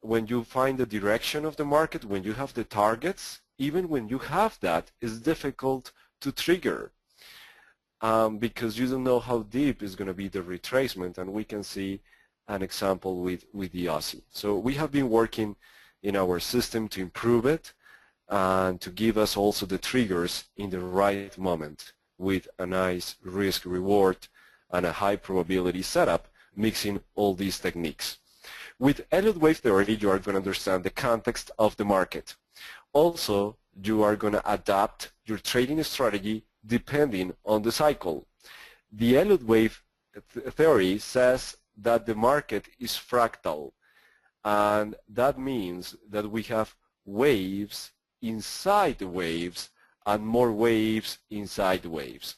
when you find the direction of the market, when you have the targets, even when you have that, it's difficult to trigger because you don't know how deep is going to be the retracement, and we can see an example with the Aussie. So we have been working in our system to improve it and to give us also the triggers in the right moment with a nice risk reward and a high probability setup, mixing all these techniques. With Elliott Wave theory, you are going to understand the context of the market. Also, you are going to adapt your trading strategy depending on the cycle. The Elliott Wave theory says that the market is fractal, and that means that we have waves inside the waves and more waves inside the waves.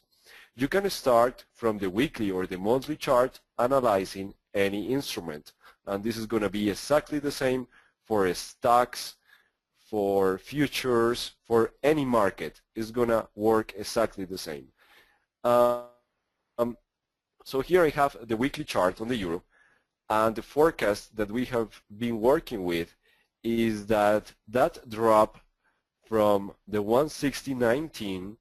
You can start from the weekly or the monthly chart analyzing any instrument, and this is going to be exactly the same for stocks, for futures, for any market. It's going to work exactly the same. So here I have the weekly chart on the Euro, and the forecast that we have been working with is that drop from the 160.19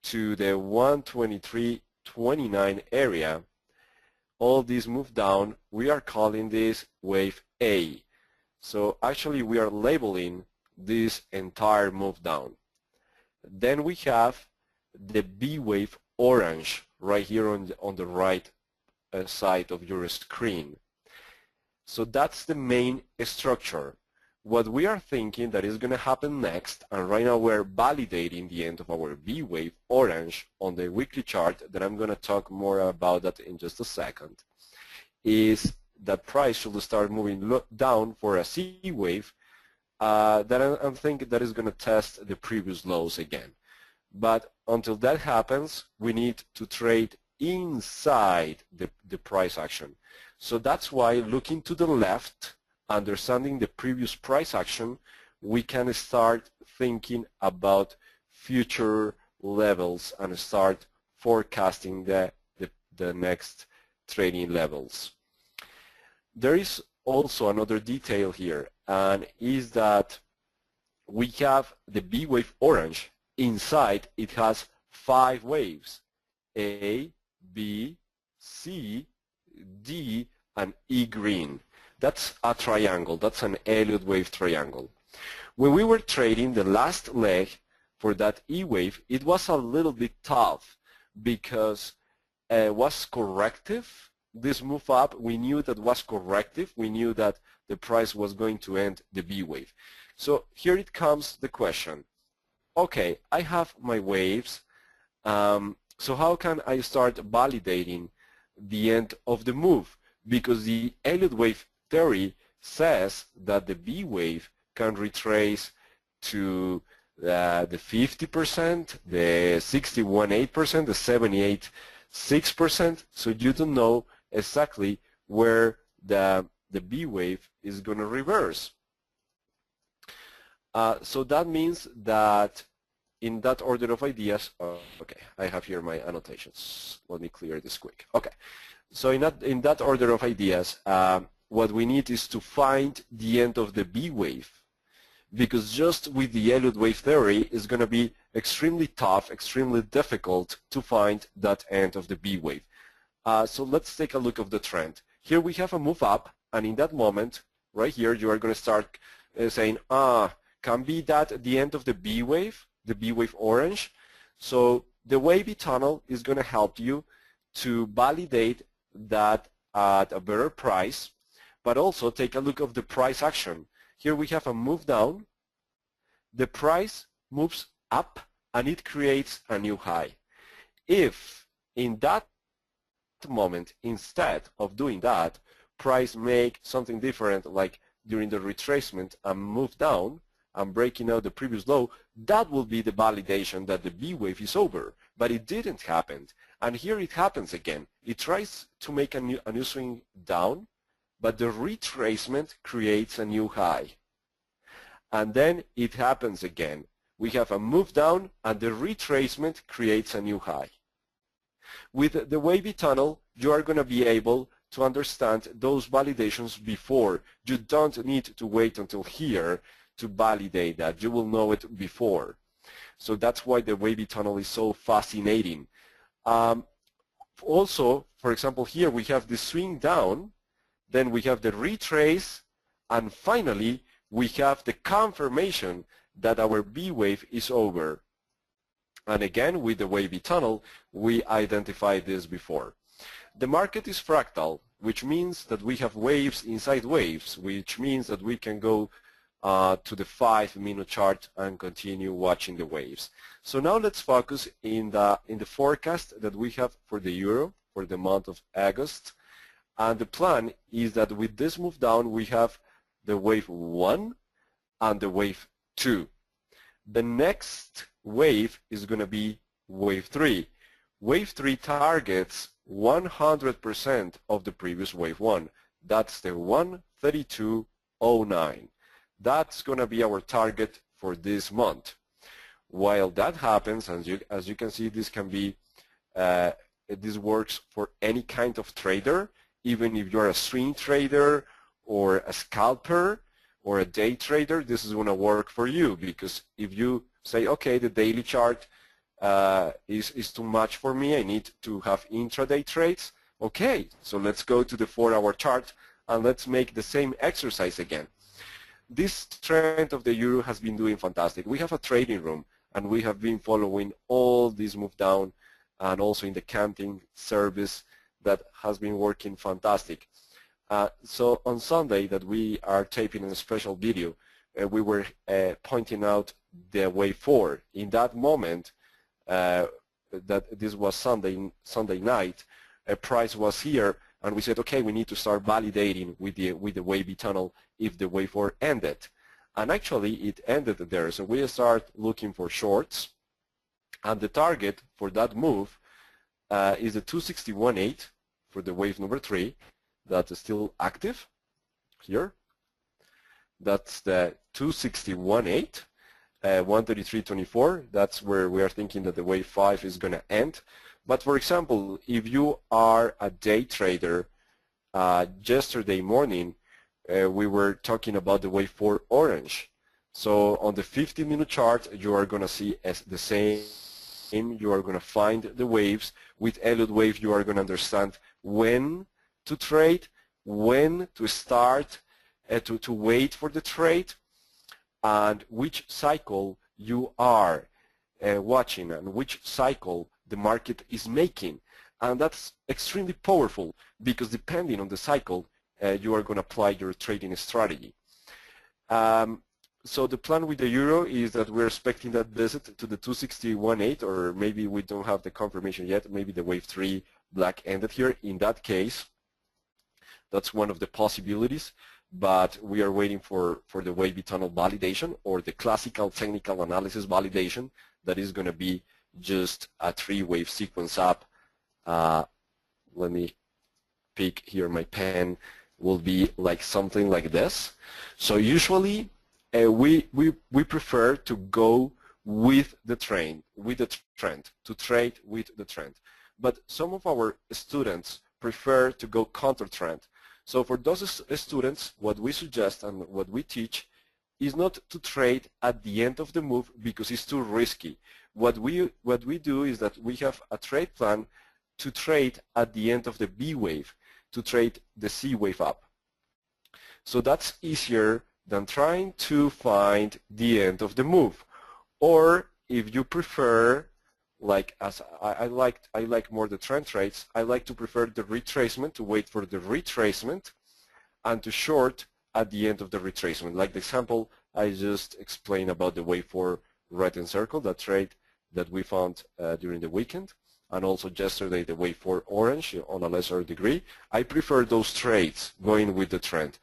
to the 123.29 area, all these move down, we are calling this wave A. So actually we are labeling this entire move down. Then we have the B wave orange right here on the right side of your screen. So that's the main structure. What we are thinking that is going to happen next, and right now we're validating the end of our B wave orange on the weekly chart, that I'm going to talk more about that in just a second, is that price should start moving down for a C wave that I'm thinking that is going to test the previous lows again. But until that happens, we need to trade inside the price action. So that's why looking to the left, understanding the previous price action, we can start thinking about future levels and start forecasting the next trading levels. There is also another detail here, and is that we have the B wave orange. Inside it has 5 waves: A, B, C, D, and E green. That's a triangle. That's an Elliott Wave triangle. When we were trading the last leg for that E wave, it was a little bit tough because it was corrective. This move up, we knew that was corrective. We knew that the price was going to end the B wave. So here it comes the question. Okay, I have my waves. So how can I start validating the end of the move? Because the Elliott Wave theory says that the B wave can retrace to the 50%, the 61.8%, the 78.6%. So you don't know exactly where the B wave is going to reverse. So that means that in that order of ideas, okay, I have here my annotations. Let me clear this quick. Okay, so in that order of ideas, what we need is to find the end of the B wave, because just with the Elliott Wave theory, it's going to be extremely tough, extremely difficult to find that end of the B wave. So let's take a look at the trend. Here we have a move up, and in that moment, right here, you are going to start saying, can be that the end of the B wave orange. So the wavy tunnel is going to help you to validate that at a better price, but also take a look of the price action. Here we have a move down, the price moves up, and it creates a new high. If in that moment, instead of doing that, price make something different, like during the retracement and move down, and breaking out the previous low, that will be the validation that the B wave is over. But it didn't happen. And here it happens again. It tries to make a new swing down, but the retracement creates a new high. And then it happens again. We have a move down, and the retracement creates a new high. With the wavy tunnel, you are going to be able to understand those validations before. You don't need to wait until here to validate that. You will know it before. So that's why the wavy tunnel is so fascinating. Also, for example, here we have the swing down, then we have the retrace, and finally we have the confirmation that our B wave is over. And again, with the wavy tunnel, we identified this before. The market is fractal, which means that we have waves inside waves, which means that we can go to the 5-minute chart and continue watching the waves. So now let's focus in the forecast that we have for the euro for the month of August. And the plan is that with this move down, we have the wave 1 and the wave 2. The next wave is going to be wave 3. Wave 3 targets 100% of the previous wave 1. That's the 132.09. That's going to be our target for this month. While that happens, as you can see, this can be this works for any kind of trader, even if you're a swing trader or a scalper or a day trader. This is going to work for you, because if you say, okay, the daily chart is too much for me, I need to have intraday trades. Okay, so let's go to the 4-hour chart and let's make the same exercise again. This trend of the euro has been doing fantastic. We have a trading room, and we have been following all this move down, and also in the canting service that has been working fantastic. So on Sunday that we are taping a special video, we were pointing out the wave 4. In that moment, that this was Sunday night, a price was here, and we said, okay, we need to start validating with the wavy tunnel if the wave 4 ended. And actually, it ended there. So we start looking for shorts, and the target for that move is the 261.8 for the wave number 3. That's still active here. That's the 261.8, 133.24. That's where we are thinking that the wave 5 is going to end. But for example, if you are a day trader, yesterday morning we were talking about the wave 4 orange. So on the 50-minute chart, you are going to see as the same. You are going to find the waves. With Elliott Wave, you are going to understand when to trade, when to start to wait for the trade, and which cycle you are watching and which cycle the market is making. And that's extremely powerful because depending on the cycle, you are going to apply your trading strategy. So the plan with the euro is that we're expecting that visit to the 261.8, or maybe we don't have the confirmation yet. Maybe the wave 3 black ended here. In that case, that's one of the possibilities, but we are waiting for the wavy tunnel validation, or the classical technical analysis validation, that is going to be just a 3-wave sequence up. Let me pick here my pen. Will be like something like this. So usually we prefer to go with the trend, to trade with the trend. But some of our students prefer to go counter trend. So for those students, what we suggest and what we teach is not to trade at the end of the move because it's too risky. What we do is that we have a trade plan to trade at the end of the B wave, to trade the C wave up. So that's easier than trying to find the end of the move. Or if you prefer, like as I like more the trend trades, I like to prefer the retracement, to wait for the retracement and to short at the end of the retracement. Like the example I just explained about the wave 4 red and circle, that trade that we found during the weekend, and also yesterday the wave 4 orange on a lesser degree. I prefer those trades going with the trend.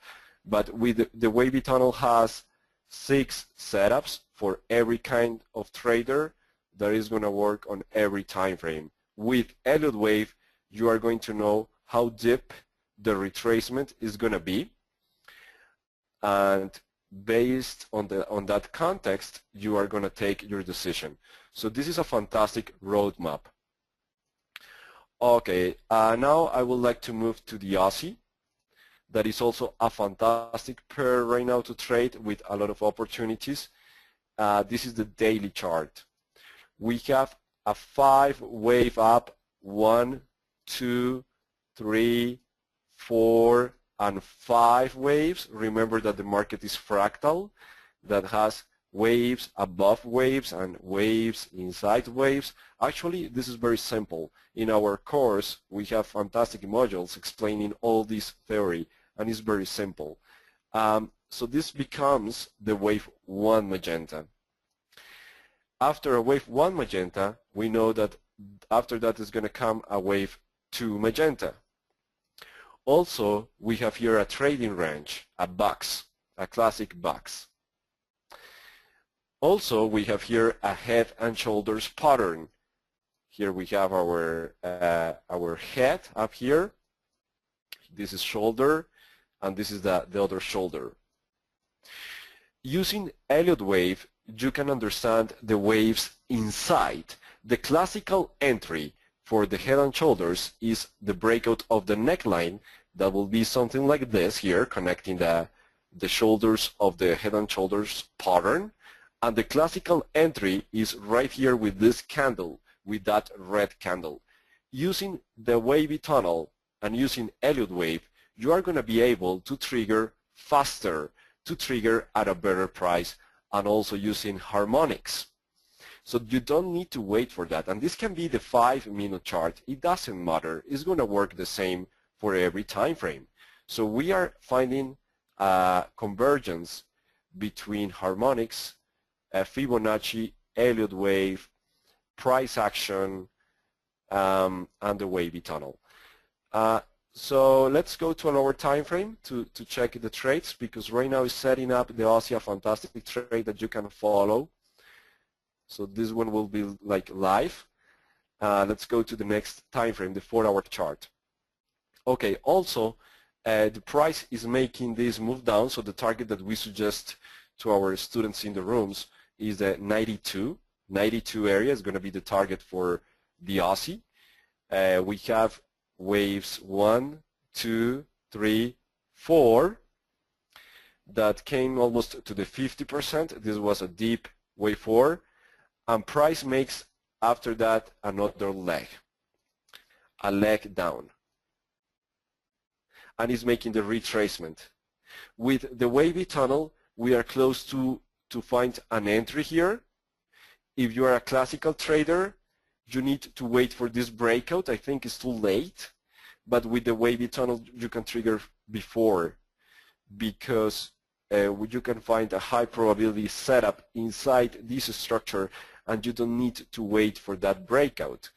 But with the wavy tunnel has 6 setups for every kind of trader that is going to work on every time frame. With Elliott Wave, you are going to know how deep the retracement is going to be, and based on that context, you are going to take your decision. So this is a fantastic roadmap. Okay, now I would like to move to the Aussie. That is also a fantastic pair right now to trade with a lot of opportunities. This is the daily chart. We have a 5-wave up, 1, 2, 3, 4, and 5 waves. Remember that the market is fractal, that has waves above waves and waves inside waves. Actually, this is very simple. In our course, we have fantastic modules explaining all this theory, and it's very simple. So this becomes the wave 1 magenta. After a wave 1 magenta, we know that after that is going to come a wave 2 magenta. Also, we have here a trading range, a box, a classic box. Also, we have here a head and shoulders pattern. Here we have our head up here. This is shoulder, and this is the other shoulder. Using Elliott Wave, you can understand the waves inside. The classical entry for the head and shoulders is the breakout of the neckline. That will be something like this here, connecting the shoulders of the head and shoulders pattern. And the classical entry is right here with this candle, with that red candle. Using the wavy tunnel and using Elliott Wave, you are going to be able to trigger faster, to trigger at a better price, and also using harmonics. So you don't need to wait for that. And this can be the 5-minute chart. It doesn't matter. It's going to work the same for every time frame. So we are finding a convergence between harmonics, Fibonacci, Elliott Wave, price action, and the wavy tunnel. So let's go to a lower time frame to check the trades, because right now it's setting up the Aussie a fantastic trade that you can follow. So this one will be like live. Let's go to the next time frame, the 4-hour chart. Okay, also the price is making this move down, so the target that we suggest to our students in the rooms is the 92. 92 area is going to be the target for the Aussie. We have waves 1, 2, 3, 4 that came almost to the 50%. This was a deep wave 4, and price makes after that another leg, a leg down. and is making the retracement. With the wavy tunnel, we are close to find an entry here. If you are a classical trader, you need to wait for this breakout. I think it's too late, but with the wavy tunnel, you can trigger before, because you can find a high probability setup inside this structure, and you don't need to wait for that breakout.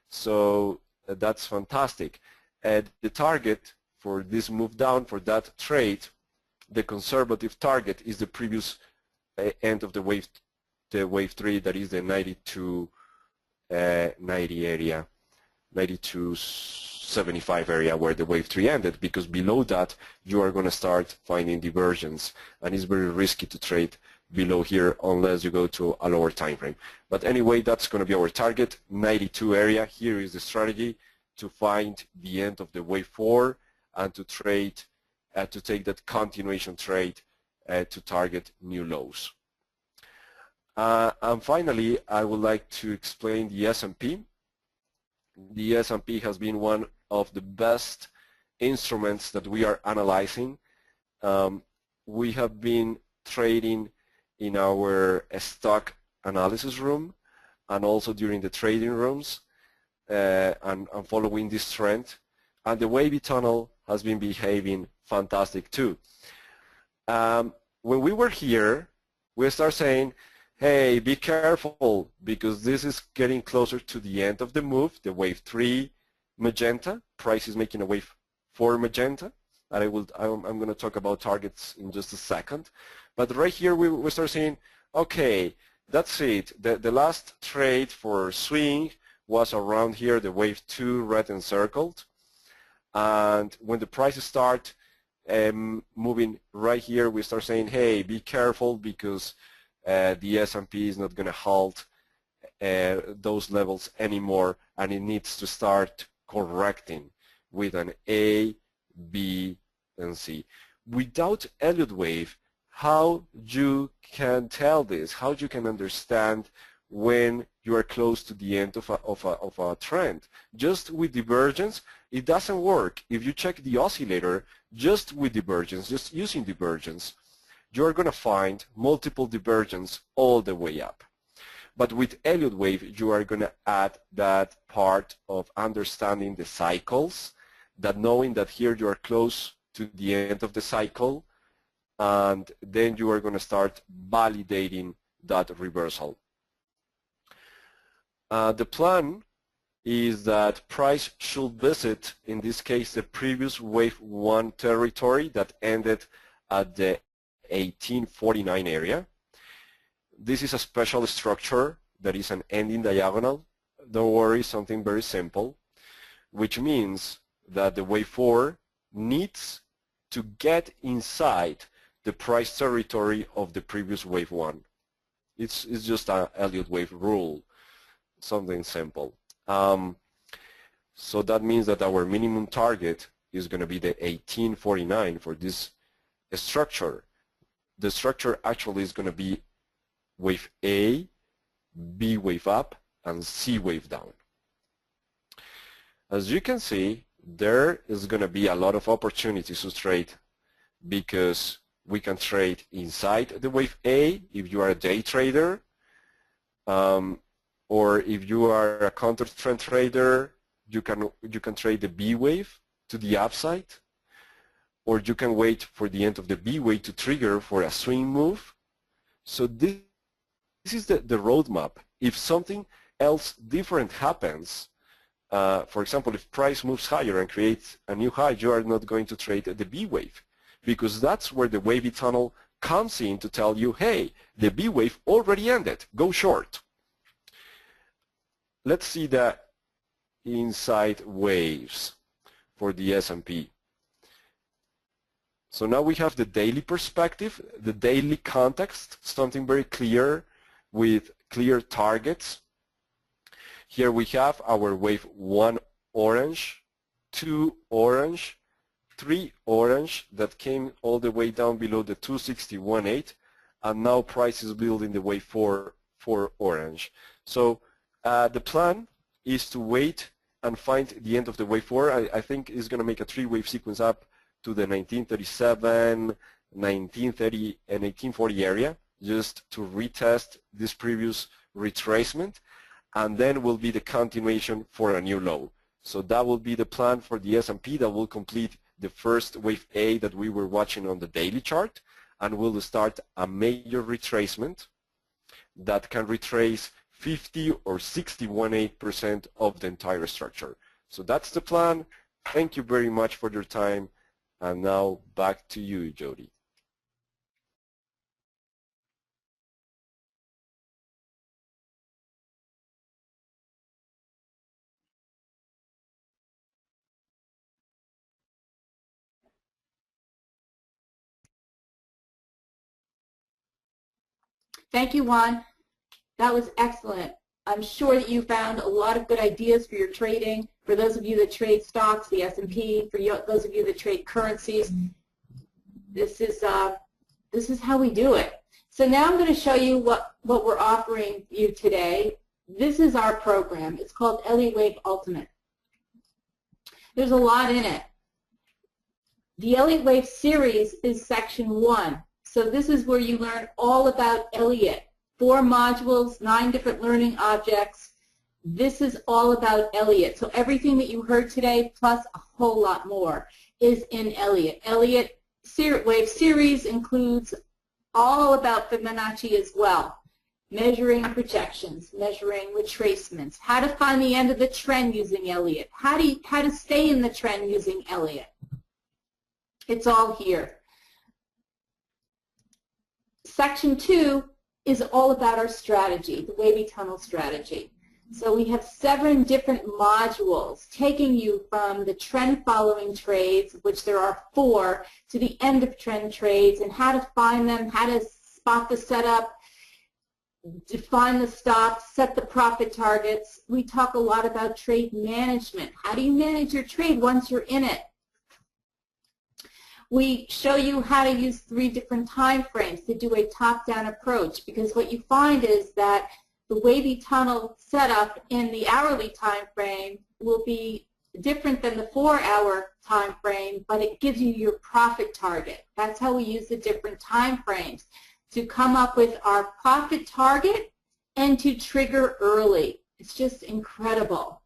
So that's fantastic. The target for this move down, for that trade, the conservative target is the previous end of the wave 3, that is the 92 90 area, 92.75 area where the wave 3 ended, because below that you are going to start finding divergence, and it's very risky to trade below here unless you go to a lower time frame. But anyway, that's going to be our target, 92 area. Here is the strategy to find the end of the wave 4 and to trade, to take that continuation trade to target new lows. And finally, I would like to explain the S&P. The S&P has been one of the best instruments that we are analyzing. We have been trading in our stock analysis room and also during the trading rooms and following this trend. And the wavy tunnel has been behaving fantastic too. When we were here, we start saying, hey, be careful, because this is getting closer to the end of the move, the wave 3 magenta. Price is making a wave 4 magenta, and I'm going to talk about targets in just a second. But right here we start saying, okay, that's it. The last trade for swing was around here, the wave 2 red encircled. And when the prices start moving right here, we start saying, hey, be careful, because the S&P is not going to halt those levels anymore, and it needs to start correcting with an A, B, and C. Without Elliott Wave, how you can tell this, how you can understand when you are close to the end of a trend? Just with divergence, it doesn't work. If you check the oscillator, just with divergence, just using divergence, you're going to find multiple divergence all the way up. But with Elliott Wave, you are going to add that part of understanding the cycles, that knowing that here you are close to the end of the cycle, and then you are going to start validating that reversal. The plan is that price should visit, in this case, the previous wave 1 territory that ended at the 1849 area. This is a special structure that is an ending diagonal. Don't worry, something very simple, which means that the wave 4 needs to get inside the price territory of the previous wave 1. It's just an Elliott Wave rule, something simple. So that means that our minimum target is going to be the 1849 for this structure. The structure actually is going to be wave A, B wave up, and C wave down. As you can see, there is going to be a lot of opportunities to trade, because we can trade inside the wave A if you are a day trader, or if you are a counter trend trader, you can trade the B wave to the upside, or you can wait for the end of the B wave to trigger for a swing move. So this is the roadmap. If something else different happens, for example, if price moves higher and creates a new high, you are not going to trade the B wave, because that's where the wavy tunnel comes in to tell you, hey, the B wave already ended, go short. Let's see the inside waves for the S&P. So now we have the daily perspective, the daily context, something very clear with clear targets. Here we have our wave 1 orange, 2 orange, 3 orange that came all the way down below the 261.8, and now price is building the wave 4 orange. So the plan is to wait and find the end of the wave 4. I think it's going to make a 3-wave sequence up to the 1937, 1930, and 1840 area just to retest this previous retracement, and then will be the continuation for a new low. So that will be the plan for the S&P that will complete the first wave A that we were watching on the daily chart, and will start a major retracement that can retrace 50 or 61.8% of the entire structure. So that's the plan. Thank you very much for your time. And now back to you, Jody. Thank you, Juan. That was excellent. I'm sure that you found a lot of good ideas for your trading. For those of you that trade stocks, the S&P, for those of you that trade currencies, this is how we do it. So now I'm going to show you what we're offering you today. This is our program. It's called Elliott Wave Ultimate. There's a lot in it. The Elliott Wave series is section 1. So this is where you learn all about Elliott. 4 modules, 9 different learning objects. This is all about Elliott. So everything that you heard today, plus a whole lot more, is in Elliott. Elliott Wave series includes all about Fibonacci as well. Measuring projections, measuring retracements, how to find the end of the trend using Elliott, how to stay in the trend using Elliott. It's all here. Section 2 is all about our strategy, the wavy tunnel strategy. So we have 7 different modules taking you from the trend following trades, which there are 4, to the end of trend trades, and how to find them, how to spot the setup, define the stops, set the profit targets. We talk a lot about trade management. How do you manage your trade once you're in it? We show you how to use 3 different time frames to do a top-down approach, because what you find is that the wavy tunnel setup in the hourly time frame will be different than the 4-hour time frame, but it gives you your profit target. That's how we use the different time frames to come up with our profit target and to trigger early. It's just incredible.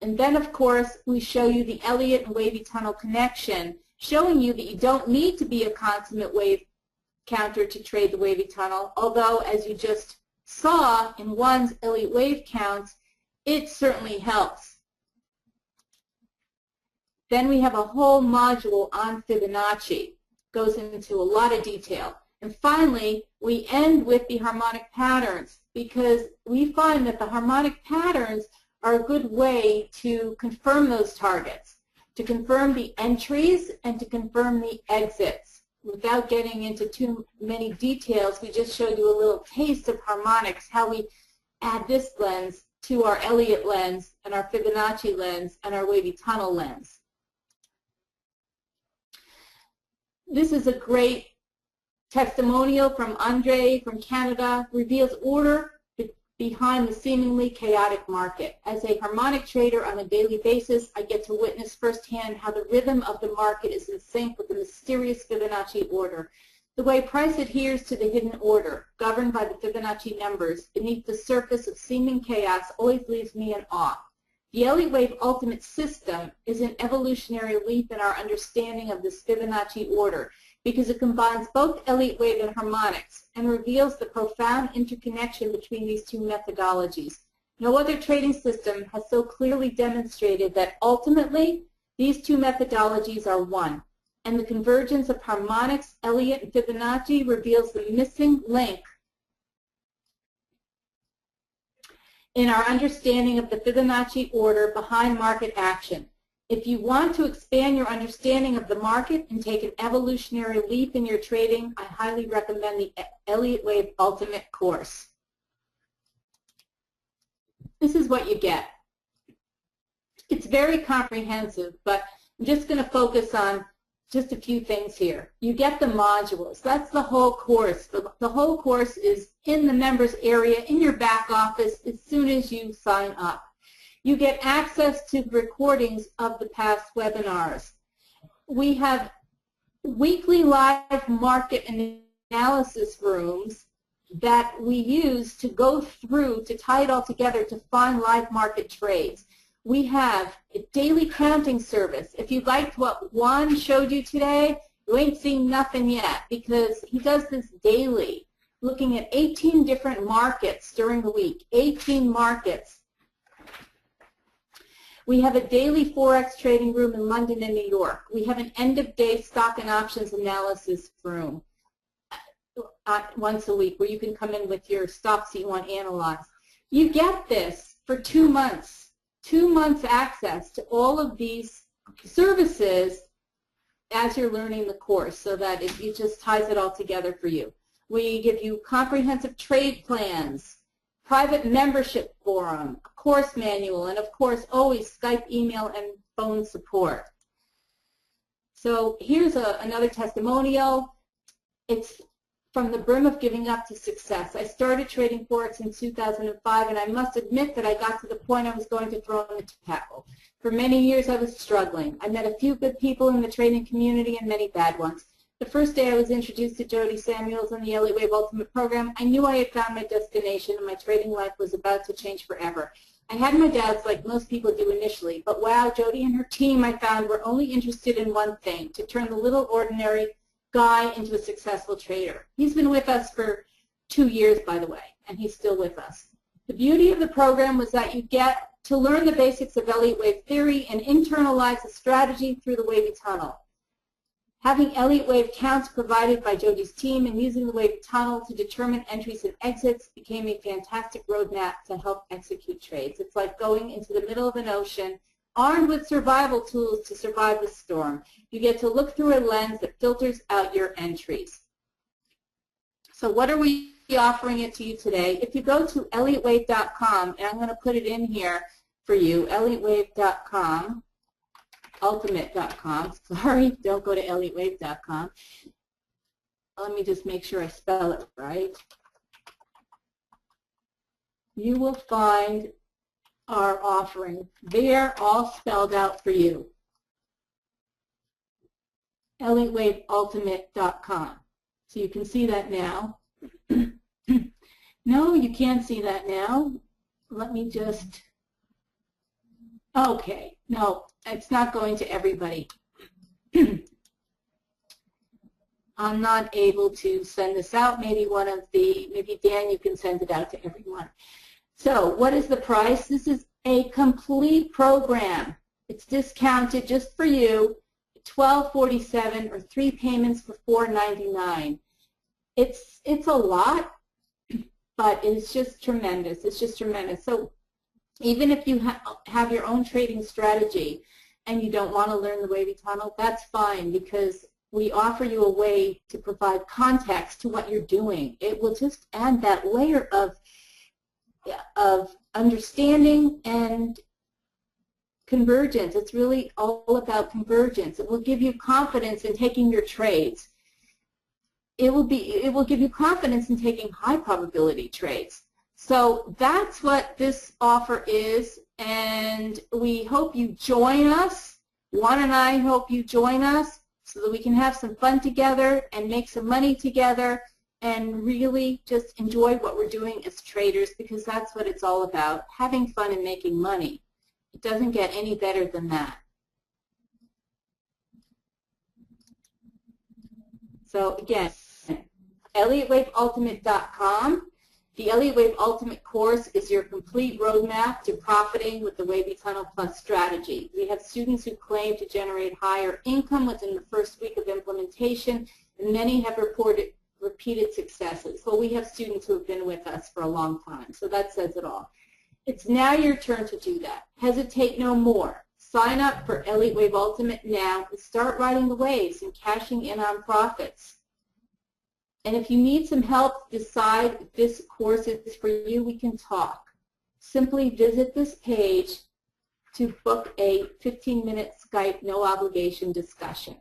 And then, of course, we show you the Elliott and wavy tunnel connection, showing you that you don't need to be a consummate wave counter to trade the wavy tunnel, although, as you just saw in Juan's Elliott wave counts, it certainly helps. Then we have a whole module on Fibonacci. Goes into a lot of detail. And finally, we end with the harmonic patterns, because we find that the harmonic patterns are a good way to confirm those targets, to confirm the entries and to confirm the exits. Without getting into too many details, we just showed you a little taste of harmonics, how we add this lens to our Elliott lens and our Fibonacci lens and our wavy tunnel lens. This is a great testimonial from Andre from Canada, reveals order behind the seemingly chaotic market. As a harmonic trader on a daily basis, I get to witness firsthand how the rhythm of the market is in sync with the mysterious Fibonacci order. The way price adheres to the hidden order, governed by the Fibonacci numbers, beneath the surface of seeming chaos, always leaves me in awe. The Elliott Wave Ultimate System is an evolutionary leap in our understanding of this Fibonacci order, because it combines both Elliott Wave and harmonics and reveals the profound interconnection between these 2 methodologies. No other trading system has so clearly demonstrated that ultimately these 2 methodologies are one, and the convergence of harmonics, Elliott, and Fibonacci reveals the missing link in our understanding of the Fibonacci order behind market action. If you want to expand your understanding of the market and take an evolutionary leap in your trading, I highly recommend the Elliott Wave Ultimate course. This is what you get. It's very comprehensive, but I'm just going to focus on just a few things here. You get the modules. That's the whole course. The whole course is in the members area in your back office as soon as you sign up. You get access to recordings of the past webinars. We have weekly live market analysis rooms that we use to go through, to tie it all together to find live market trades. We have a daily counting service. If you liked what Juan showed you today, you ain't seen nothing yet, because he does this daily, looking at 18 different markets during the week, 18 markets. We have a daily Forex trading room in London and New York. We have an end-of-day stock and options analysis room once a week where you can come in with your stocks that you want analyzed. You get this for 2 months, 2 months access to all of these services as you're learning the course, so that it just ties it all together for you. We give you comprehensive trade plans, private membership forum, a course manual, and of course always Skype, email, and phone support. So here's another testimonial. It's from the brim of giving up to success. I started trading Forex in 2005, and I must admit that I got to the point I was going to throw in the towel. For many years I was struggling. I met a few good people in the trading community and many bad ones. The first day I was introduced to Jody Samuels and the Elliott Wave Ultimate program, I knew I had found my destination and my trading life was about to change forever. I had my doubts like most people do initially, but wow, Jody and her team, I found, were only interested in one thing, to turn the little ordinary guy into a successful trader. He's been with us for 2 years, by the way, and he's still with us. The beauty of the program was that you get to learn the basics of Elliott Wave theory and internalize the strategy through the wavy tunnel. Having Elliott Wave counts provided by Jody's team and using the wavy tunnel to determine entries and exits became a fantastic roadmap to help execute trades. It's like going into the middle of an ocean armed with survival tools to survive the storm. You get to look through a lens that filters out your entries. So what are we offering it to you today? If you go to elliottwave.com, and I'm going to put it in here for you, elliottwave.com, ultimate.com, sorry, don't go to elliottwave.com. Let me just make sure I spell it right. You will find our offering there, all spelled out for you. elliottwaveultimate.com. So you can see that now. No, you can't see that now. Let me just, okay, no, it's not going to everybody. I'm not able to send this out. Maybe maybe Dan, you can send it out to everyone. So what is the price? This is a complete program. It's discounted just for you, $12.47 or 3 payments for $4.99. It's a lot, but it's just tremendous. It's just tremendous. So even if you have your own trading strategy and you don't want to learn the wavy tunnel, that's fine, because we offer you a way to provide context to what you're doing. It will just add that layer of understanding and convergence. It's really all about convergence. It will give you confidence in taking your trades. It will give you confidence in taking high probability trades. So that's what this offer is, and we hope you join us. Juan and I hope you join us so that we can have some fun together and make some money together and really just enjoy what we're doing as traders, because that's what it's all about, having fun and making money. It doesn't get any better than that. So again, elliottwaveultimate.com. The Elliott Wave Ultimate course is your complete roadmap to profiting with the Wavy Tunnel Plus strategy. We have students who claim to generate higher income within the first week of implementation, and many have reported repeated successes. Well, we have students who have been with us for a long time, so that says it all. It's now your turn to do that. Hesitate no more. Sign up for Elliott Wave Ultimate now and start riding the waves and cashing in on profits. And if you need some help to decide if this course is for you, we can talk. Simply visit this page to book a 15-minute Skype no-obligation discussion,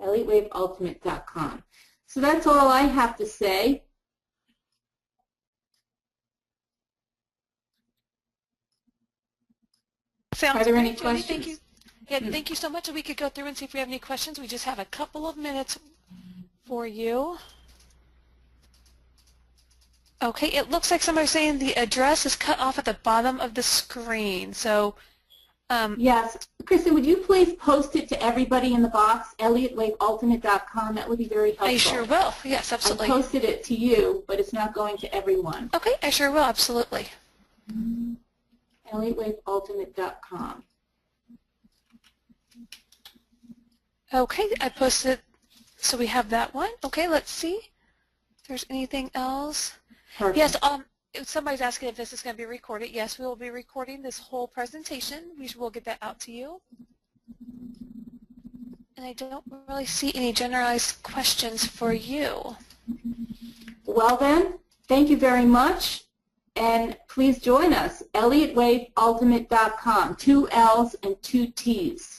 elliottwaveultimate.com. So that's all I have to say. Sounds Are there any great, Jody. questions? Thank you. Yeah, thank you so much. We could go through and see if we have any questions. We just have a couple of minutes for you. Okay, it looks like somebody's saying the address is cut off at the bottom of the screen. So, yes, Kristen, would you please post it to everybody in the box, ElliottWaveAltimate.com? That would be very helpful. I sure will. Yes, absolutely. I posted it to you, but it's not going to everyone. Okay, I sure will. Absolutely. ElliottWaveAltimate.com. Okay, I posted, so we have that one. Okay, let's see if there's anything else. Perfect. Yes, if somebody's asking if this is going to be recorded. Yes, we will be recording this whole presentation. Will get that out to you. And I don't really see any generalized questions for you. Well then, thank you very much. And please join us, ElliottWaveAltimate.com, 2 L's and 2 T's.